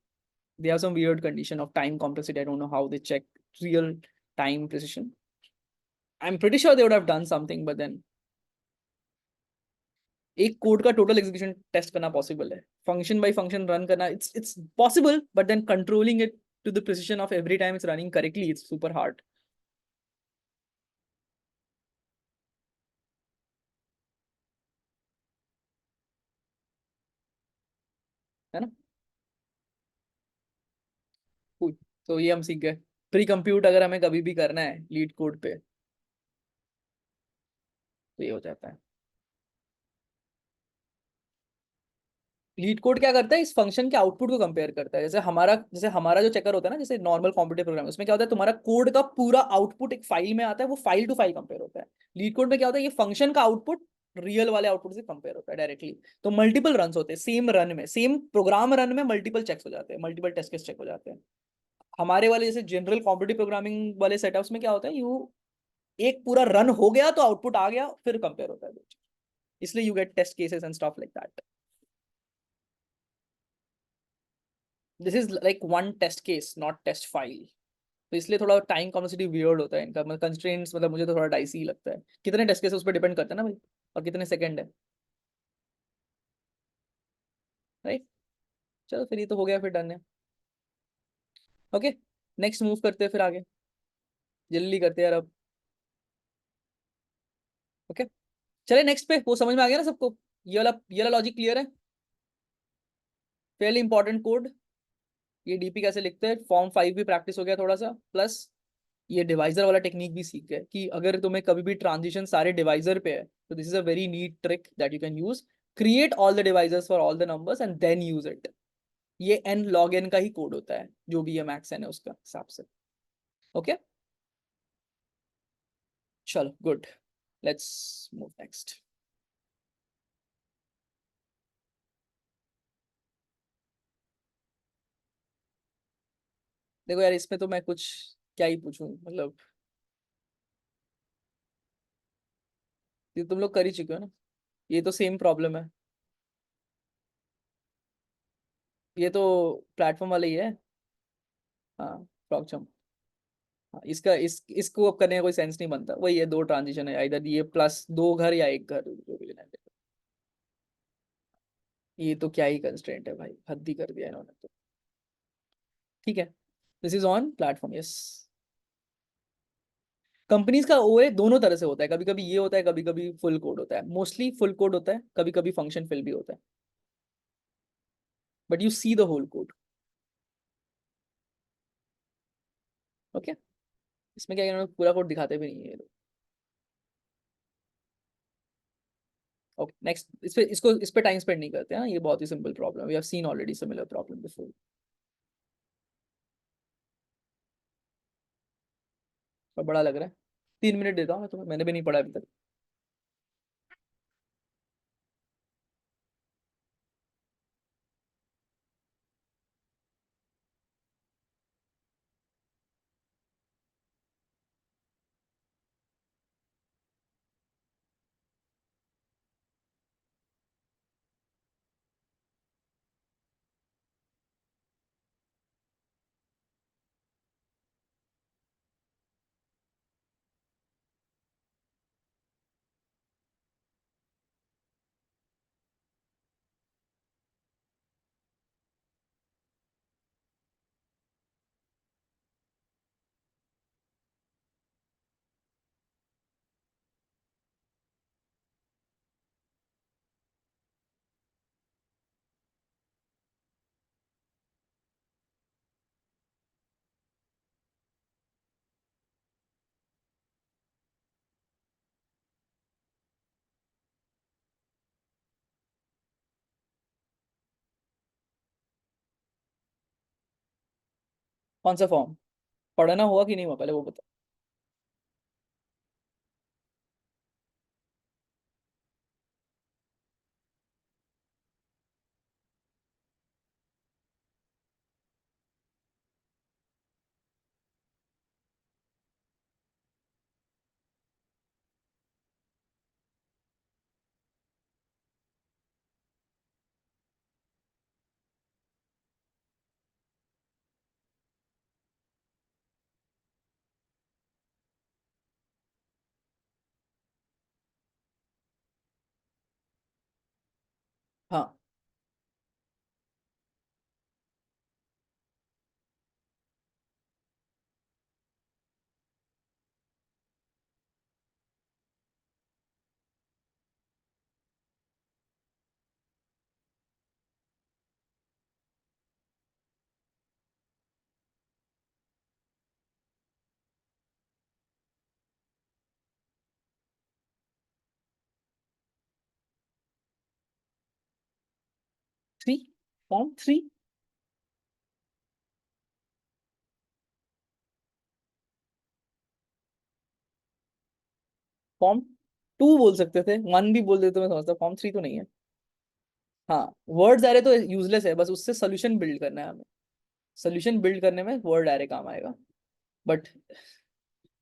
They have some weird condition of time complexity, I don't know how they check real time precision. I am pretty sure they would have done something, but then एक code का total execution test करना possible है, function by function run करना it's possible, but then controlling it to the precision of every time it's running correctly it's super hard. है ना, cool। तो ये हम सीख गए, प्री कंप्यूट अगर हमें कभी भी करना है लीड कोड पे तो ये हो जाता है। लीड कोड क्या करता है, इस फंक्शन के आउटपुट को कंपेयर करता है। जैसे हमारा जो चेकर होता है ना, जैसे नॉर्मल कॉम्पिटेटिव प्रोग्राम, उसमें क्या होता है, तुम्हारा कोड का पूरा आउटपुट एक फाइल में आता है, वो फाइल टू फाइल कंपेयर होता है। लीड कोड में क्या होता है, ये फंक्शन का आउटपुट रियल वाले आउटपुट से कंपेयर होता है डायरेक्टली। तो मल्टीपल रन होते हैं सेम रन में, सेम प्रोग्राम रन में मल्टीपल चेक्स हो जाते हैं, मल्टीपल टेस्ट केस चेक हो जाते हैं। हमारे वाले जैसे जनरल कॉम्पिटेटिव प्रोग्रामिंग वाले सेटअप्स में क्या होता है, यू एक पूरा रन हो गया तो आउटपुट आ गया, फिर कंपेयर होता है दो चीज़। इसलिए you get test cases and stuff like that. This is like one test case not test file. तो इसलिए थोड़ा टाइम कॉम्प्लेक्सिटी वियर्ड होता है इनका, मतलब कंस्ट्रेंट्स, मतलब मुझे तो थोड़ा डाइसी ही लगता है। कितने टेस्ट केस उस पर डिपेंड करते हैं ना भाई, और कितने सेकंड है, राइट। चलो फिर ये तो हो गया, फिर डन है। ओके, नेक्स्ट मूव करते हैं फिर आगे, जल्दी करते हैं यार अब। ओके, चले नेक्स्ट पे, वो समझ में आ गया ना सबको, ये वाला लॉजिक क्लियर है। फेयरली इंपॉर्टेंट कोड, ये डीपी कैसे लिखते हैं, फॉर्म 5 भी प्रैक्टिस हो गया थोड़ा सा, प्लस ये डिवाइजर वाला टेक्निक भी सीख गए कि अगर तुम्हें कभी भी ट्रांजिशन सारे डिवाइजर पे है तो this is a very neat trick that you can use. Create all the divisors for all the numbers and then use it. ये n log n का ही कोड होता है, जो भी है मैक्स n है उसका हिसाब से। ओके, चलो गुड, लेट्स मूव नेक्स्ट। देखो यार, इसमें तो मैं कुछ क्या ही पूछूं, मतलब ये तुम लोग कर ही चुके हो ना, ये तो सेम प्रॉब्लम है, ये तो प्लेटफॉर्म वाला ही है। हाँ, फ्रॉग जंप। हाँ, इसको अब करने का कोई सेंस नहीं बनता, वही है, दो ट्रांजिशन है, इधर ये प्लस दो घर या एक घर, जो भी लेना है। ये तो क्या ही कंस्ट्रेंट है भाई, हद ही कर दिया इन्होंने तो। ठीक है, this is on platform, yes. Companies का ओए दोनों तरह से होता है, कभी कभी ये होता है, कभी कभी फुल कोड होता है, मोस्टली फुल कोड होता है, कभी कभी फंक्शन फिल भी होता है, but you see the whole code. Okay, इसमें क्या है, इन्होंने पूरा कोड दिखाते भी नहीं है ये लोग। ओके नेक्स्ट, इस पे टाइम स्पेंड नहीं करते हैं, ये बहुत ही simple problem, we have seen already similar problem before. और बड़ा लग रहा है, 3 मिनट देता हूँ मैं तुम्हें, मैंने भी नहीं पढ़ा अभी तक। कौन सा फॉर्म? पढ़ना हुआ कि नहीं हुआ पहले वो बता। हाँ, three, form three. Form two बोल सकते थे, वन भी बोल देते तो मैं समझता, फॉर्म थ्री तो नहीं है। हाँ, वर्ड्स एरे तो यूजलेस है, बस उससे सोल्यूशन बिल्ड करना है हमें। सोल्यूशन बिल्ड करने में वर्ड एरे काम आएगा। बट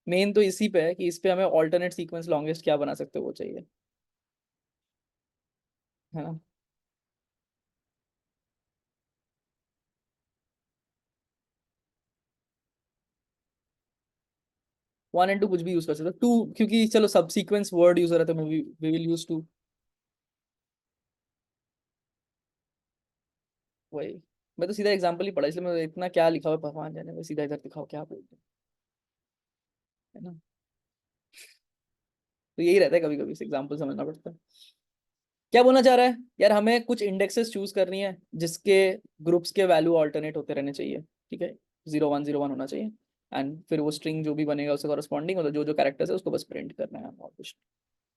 मेन तो इसी पे है कि इस पे हमें ऑल्टरनेट सीक्वेंस लॉन्गेस्ट क्या बना सकते हो वो चाहिए, है ना। 1 and 2 कुछ भी यूज कर सकते हो, टू क्योंकि चलो सब सीक्वेंस वर्ड यूज हो रहा था, वी विल यूज टू। वही, मैं तो सीधा एग्जांपल ही पढ़ा, इसलिए मैं इतना क्या लिखा हुआ है भगवान जाने, मैं सीधा इधर दिखाओ क्या बोलते हैं, है ना। तो यही रहता है, कभी कभी एग्जांपल समझना पड़ता है। क्या बोलना चाह रहा है यार, हमें कुछ इंडेक्सेस चूज करनी है जिसके ग्रुप्स के वैल्यू ऑल्टरनेट होते रहने चाहिए, ठीक है। 0 1 0 1 होना चाहिए, एंड फिर वो स्ट्रिंग जो भी बनेगा उससे कॉरेस्पॉन्डिंग, मतलब जो जो कैरेक्टर्स है उसको बस प्रिंट करना है और कुछ।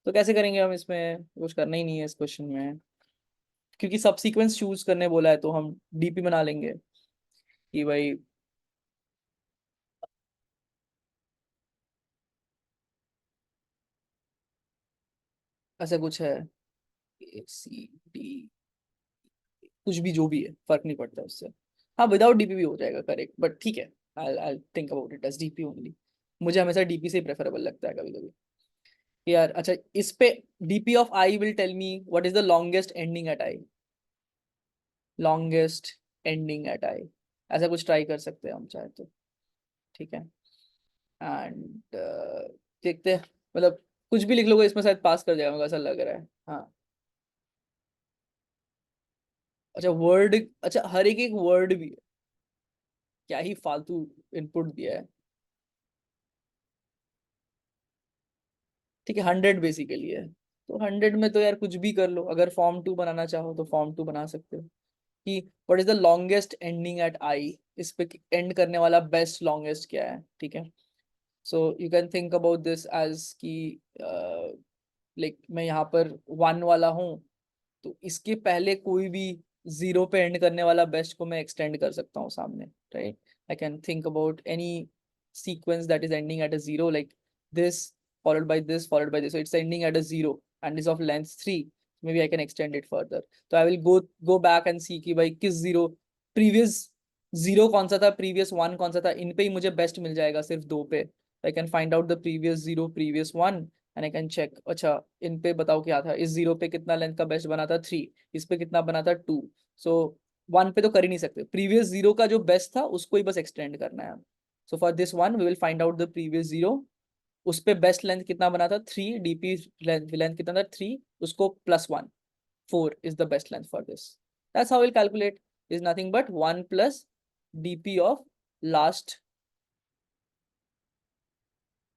तो कैसे करेंगे हम इसमें, कुछ करना ही नहीं है इस क्वेश्चन में, क्योंकि सब सीक्वेंस चूज करने बोला है तो हम डीपी बना लेंगे कि भाई। ऐसा कुछ है, ACD, कुछ भी जो भी है फर्क नहीं पड़ता उससे। हाँ, विदाउट डीपी भी हो जाएगा करेक्ट, बट ठीक है, I think about it as DP only. मुझे हमेशा डीपी से ही प्रेफरेबल लगता है कभी कभी यार। अच्छा, इस पे DP of I will tell me what is the longest ending at I, longest ending at I, ऐसा कुछ ट्राई कर सकते हैं हम चाहे तो, ठीक है। एंड देखते हैं, मतलब कुछ भी लिख लोगे इसमें शायद पास कर जाएगा, मुझे ऐसा लग रहा है। हाँ, अच्छा वर्ड, अच्छा हर एक एक वर्ड भी है, क्या ही फालतू इनपुट दिया है। ठीक है, 100 बेसिकली है, तो 100 में तो यार कुछ भी कर लो, अगर फॉर्म टू बनाना चाहो तो फॉर्म टू बना सकते हो कि what is the longest ending at I, इस पे एंड करने वाला बेस्ट लॉन्गेस्ट क्या है, ठीक है। So you can think about this as कि लाइक मैं यहाँ पर 1 वाला हूँ, तो इसके पहले कोई भी 0 पे एंड करने वाला बेस्ट को मैं एक्सटेंड कर सकता हूँ सामने, right. I can think about any sequence that is ending at a 0, like this followed by this followed by this, so it's ending at a 0 and is of length 3, maybe I can extend it further, तो I will go back and see कि भाई किस 0, previous 0 कौन सा था, previous 1 कौन सा था, इन पे ही मुझे बेस्ट मिल जाएगा सिर्फ 2 पे। I can find out the previous 0 previous 1 and I can check, अच्छा इन पे बताओ क्या था, इस 0 पे कितना लेंथ का बेस्ट बना था 3, इस पे कितना बना था 2। सो 1 पे तो कर ही नहीं सकते, प्रीवियस 0 का जो बेस्ट था उसको ही बस एक्सटेंड करना है। So for this one we will find out the previous 0, उस पे बेस्ट लेंथ कितना बना था 3, डीपी लेंथ कितना था 3, उसको +1, 4 is the best length for this. That's how will calculate, is nothing but 1 plus DP of last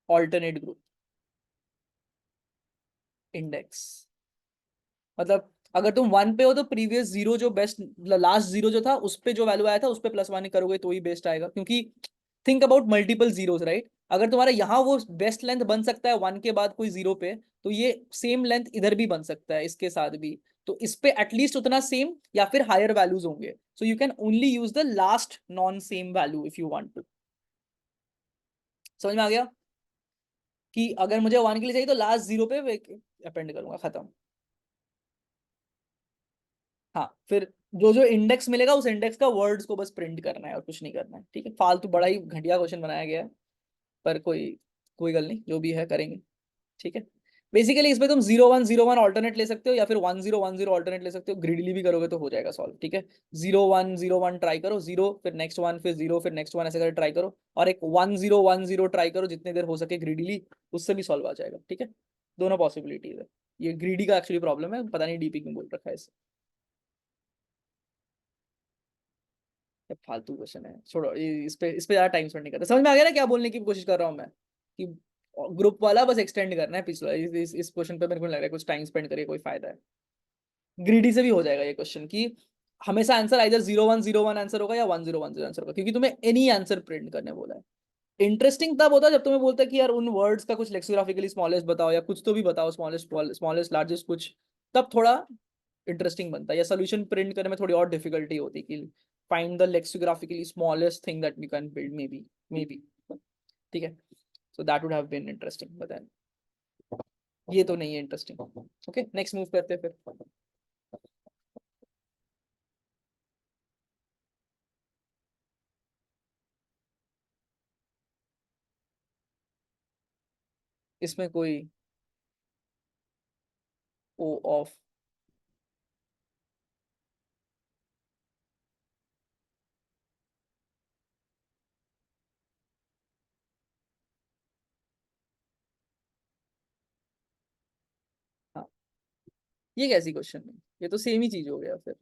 alternate group index. मतलब अगर तुम 1 पे हो तो प्रीवियस 0 जो बेस्ट, लास्ट 0 जो था उस पे जो वैल्यू आया था उस पे +1 करोगे तो ही बेस्ट आएगा, क्योंकि think about multiple zeros, right. अगर तुम्हारा यहाँ वो बेस्ट लेंथ बन सकता है 1 के बाद कोई 0 पे, तो ये सेम लेंथ इधर भी बन सकता है इसके साथ भी। तो इस पे एटलीस्ट उतना सेम या फिर हायर वैल्यूज होंगे, so you can only use the last non same value if you want to. समझ में आ गया कि अगर मुझे 1 के लिए चाहिए तो लास्ट 0 पे अपेंड करूंगा, खत्म। हाँ, फिर जो जो इंडेक्स मिलेगा उस इंडेक्स का वर्ड्स को बस प्रिंट करना है और कुछ नहीं करना है, ठीक है। फालतू बड़ा ही घटिया क्वेश्चन बनाया गया है, पर कोई कोई गल नहीं, जो भी है करेंगे, ठीक है। बेसिकली इसमें तुम 0 1 0 1 ऑल्टरनेट ले सकते हो या फिर 1 0 1 0 ऑल्टरनेट ले सकते हो, ग्रिडली भी करोगे तो हो जाएगा सॉल्व, ठीक है। 0 1 0 1 ट्राई करो, 0 फिर नेक्स्ट 1 फिर 0 फिर नेक्स्ट 1 ऐसे करके ट्राई करो, और एक 1 0 1 0 ट्राई करो जितनी देर हो सके ग्रिडली, उससे भी सॉल्व आ जाएगा, ठीक है। दोनों पॉसिबिलिटीज है। ये ग्रीडी का एक्चुअली प्रॉब्लम है, पता नहीं डीपी क्यों बोल रखा है इसे। फालतू क्वेश्चन है, छोड़ो इस पे ज्यादा टाइम स्पेंड नहीं करते। समझ में आ गया ना क्या बोलने की कोशिश कर रहा हूँ मैं, कि ग्रुप वाला बस एक्सटेंड करना है पिछला, इस क्वेश्चन पे मेरे को नहीं लग रहा है कुछ टाइम स्पेंड करके कोई फायदा है। ग्रीडी से भी हो जाएगा ये क्वेश्चन कि हमेशा आंसर आइदर 0 1 0 1 आंसर होगा या 1 0 1 0 आंसर होगा, क्योंकि तुम्हें एनी आंसर प्रिंट करने बोला है। इंटरेस्टिंग तब होता है जब तुम्हें बोलता है कि यार उन वर्ड्स का कुछ लेक्सियोग्राफिकली स्मॉलेस्ट बताओ या कुछ तो भी बताओ, स्मॉलेस्ट स्मॉलेस्ट लार्जेस्ट कुछ, तब थोड़ा इंटरेस्टिंग बनता है, या सोल्यूशन प्रिंट करने में थोड़ी और डिफिकल्टी होती है कि find the lexicographically smallest thing that you can build, maybe, ठीक है। So that would have been interesting, but then ये तो नहीं है इंटरेस्टिंग। ओके, नेक्स्ट मूव करते हैं फिर। इसमें कोई ओ ऑफ, हाँ, ये कैसी क्वेश्चन है, ये तो सेम ही चीज हो गया फिर।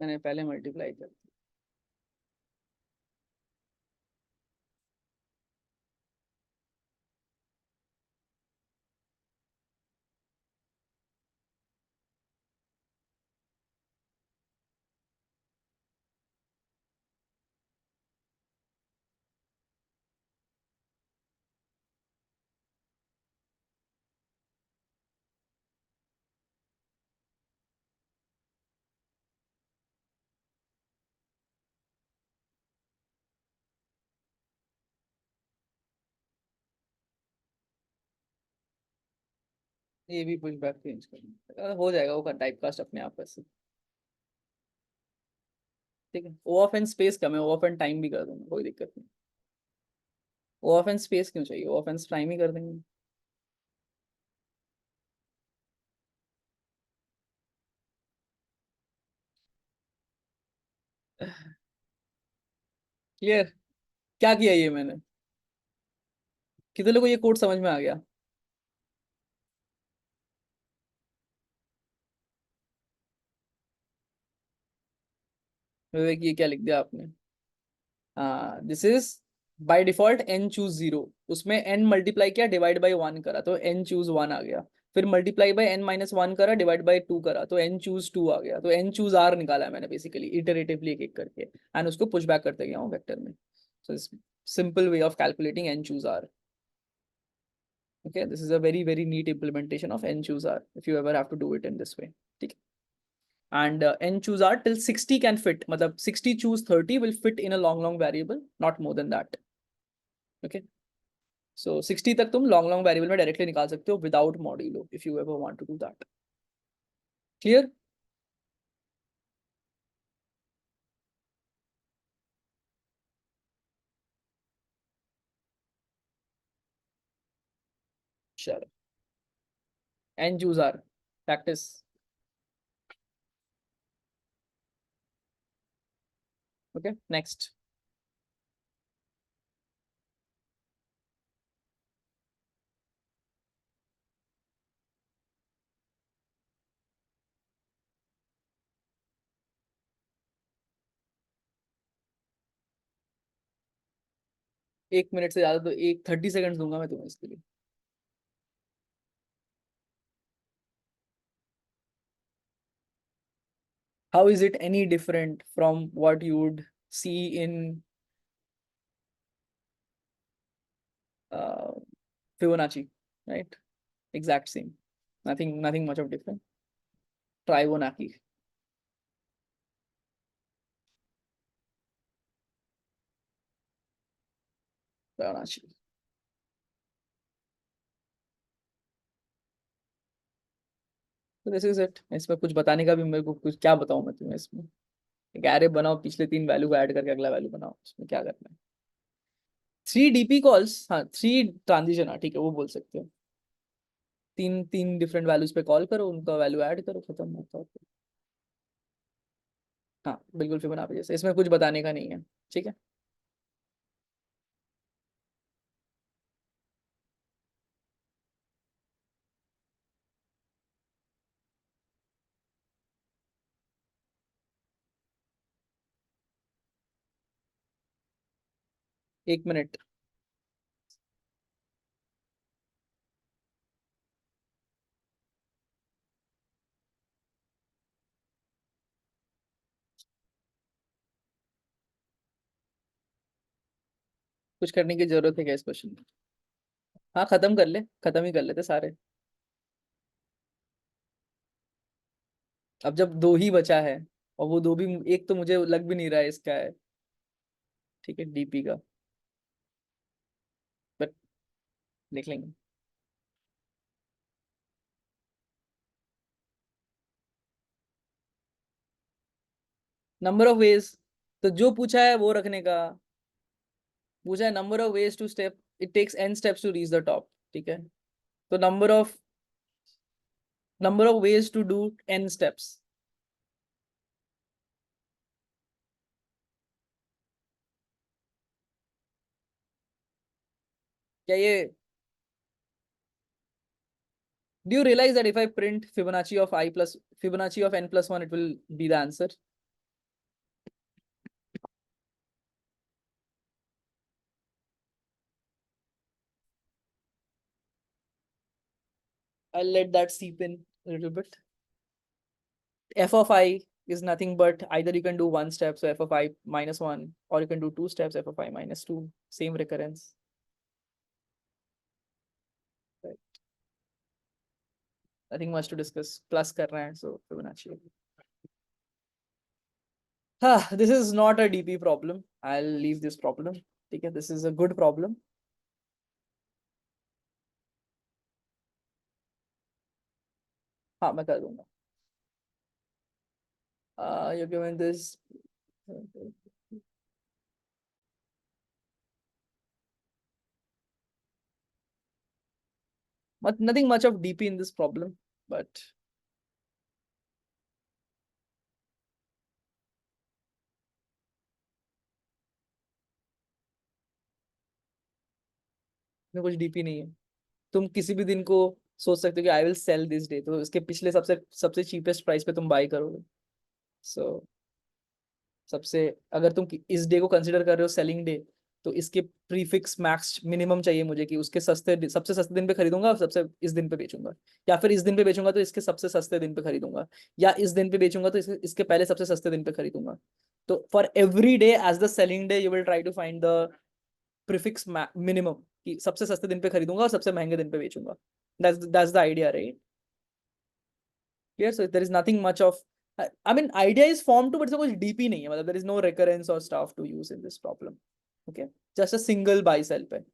मैंने पहले मल्टीप्लाई कर, ये भी पुश बैक चेंज करना हो जाएगा, वो टाइप कास्ट अपने आप वैसे, ठीक है। ओ ऑफ एन स्पेस कम है, ओ ऑफ एन टाइम भी कर दूंगा, कोई दिक्कत नहीं। ओ ऑफ एन स्पेस क्यों चाहिए, ओ ऑफ एन टाइम ही कर देंगे। क्लियर, क्या किया ये मैंने, कितने लोगों को ये कोड समझ में आ गया। विवेक ये क्या लिख दिया आपने, हाँ this is by default n choose 0, उसमें एन मल्टीप्लाई किया डिवाइड बाई 1 करा तो एन चूज 1 आ गया, फिर मल्टीप्लाई बाय एन माइनस 1 करा डिवाइड बाई 2 करा तो एन चूज 2 आ गया, तो एन चूज आर निकाला है मैंने बेसिकली इटरेटिवली एक एक करके, एंड उसको पुश बैक करते गया हूँ वेक्टर में। So simple way of calculating n choose r. Okay, this is a very very neat implementation of n choose r if you ever have to do it in this way, ठीक है। And n choose r till 60 can fit, मतलब 60 choose 30 will fit in a long variable, not more than that, okay। सो 60 तक तुम long long variable में directly निकाल सकते हो without modulo if you ever want to do that. Clear? चलो, and choose our practice. Okay, next. एक minute से ज्यादा तो एक 30 सेकंड दूंगा मैं तुम्हें इसके लिए. How is it any different from what you would see in uh, Fibonacci, right? Exact same. Nothing much of different. Fibonacci. Fibonacci. तो दिस इज इट. इसमें कुछ बताने का भी मेरे को कुछ क्या बताऊं मैं तुम्हें इसमें. एक एरे बनाओ, पिछले 3 वैल्यू को ऐड करके अगला वैल्यू बनाओ, इसमें क्या करना है. 3 डीपी कॉल्स, हाँ 3 ट्रांजिशन, हाँ ठीक है वो बोल सकते हो. तीन तीन डिफरेंट वैल्यूज पे कॉल करो, उनका वैल्यू ऐड करो, खत्म होता है. हाँ बिल्कुल फिबोनाची जैसे, इसमें कुछ बताने का नहीं है. ठीक है. एक मिनट. कुछ करने की जरूरत है क्या इस क्वेश्चन में? हाँ खत्म कर ले, खत्म ही कर लेते सारे. अब जब दो ही बचा है, और वो दो भी, एक तो मुझे लग भी नहीं रहा है इसका है. ठीक है, डीपी का. बट देख लेंगे. नंबर ऑफ वेज, तो जो पूछा है वो रखने का. पूछा है number of ways to step, it takes n steps to reach the top. ठीक है, तो number of ways to do n steps. क्या ये, do you realize that if I print Fibonacci of I plus Fibonacci of n plus 1, it will be the answer? I'll let that seep in a little bit. F of I is nothing but either you can do one step, so f of I minus 1, or you can do 2 steps, f of I minus 2. Same recurrence. Right. Nothing much to discuss. Plus कर रहे हैं, so Fibonacci. This is not a DP problem. I'll leave this problem. ठीक है, this is a good problem. हाँ मैं कर दूंगा. You're given this. Nothing much of DP in this problem, but इसमें कुछ डीपी नहीं है. तुम किसी भी दिन को सोच सकते हो कि I will sell this day, तो इसके पिछले सबसे सबसे चीपेस्ट प्राइस पे तुम बाई करोगे. सो सबसे, अगर तुम इस डे को कंसिडर कर रहे हो सेलिंग डे, तो इसके प्रीफिक्स मैक्स मिनिमम चाहिए मुझे कि उसके सबसे सस्ते दिन पे खरीदूंगा और सबसे इस दिन पे बेचूंगा. या फिर इस दिन पे बेचूंगा तो इसके सबसे सस्ते दिन पे खरीदूंगा. या इस दिन पे बेचूंगा तो इसके पहले सबसे सस्ते दिन पे खरीदूंगा. तो for every day as the selling day you will try to find the prefix minimum, कि सबसे सस्ते दिन पे खरीदूंगा और सबसे महंगे दिन पे बेचूंगा. That's the idea, right? Clear? So there is nothing much of, I mean, idea is formed to, but कुछ DP नहीं है. मतलब there is no recurrence or stuff to use in this problem. Okay, just a single buy sell पे.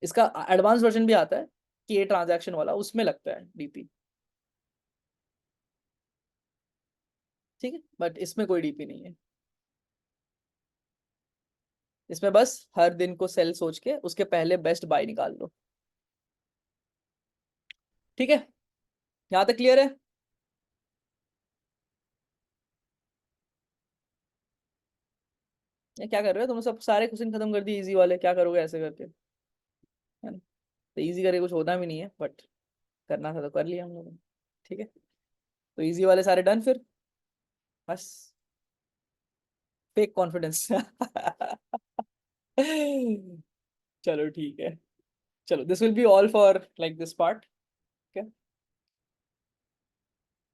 इसका advance version भी आता है कि ये ट्रांजैक्शन वाला, उसमें लगता है डीपी, ठीक है, बट इसमें कोई डीपी नहीं है। इसमें बस हर दिन को सेल सोच के उसके पहले बेस्ट बाय निकाल लो, ठीक है, यहाँ तक क्लियर है? ये क्या कर रहे हो तुम, सब सारे क्वेश्चन खत्म कर दिए इजी वाले, क्या करोगे ऐसे करके, है ना? तो इजी करके कुछ होता भी नहीं है, बट करना था तो कर लिया हम लोगों ने, ठीक है। तो इजी वाले सारे डन फिर, बस फेक कॉन्फिडेंस चलो ठीक है, चलो this will be all for like this part.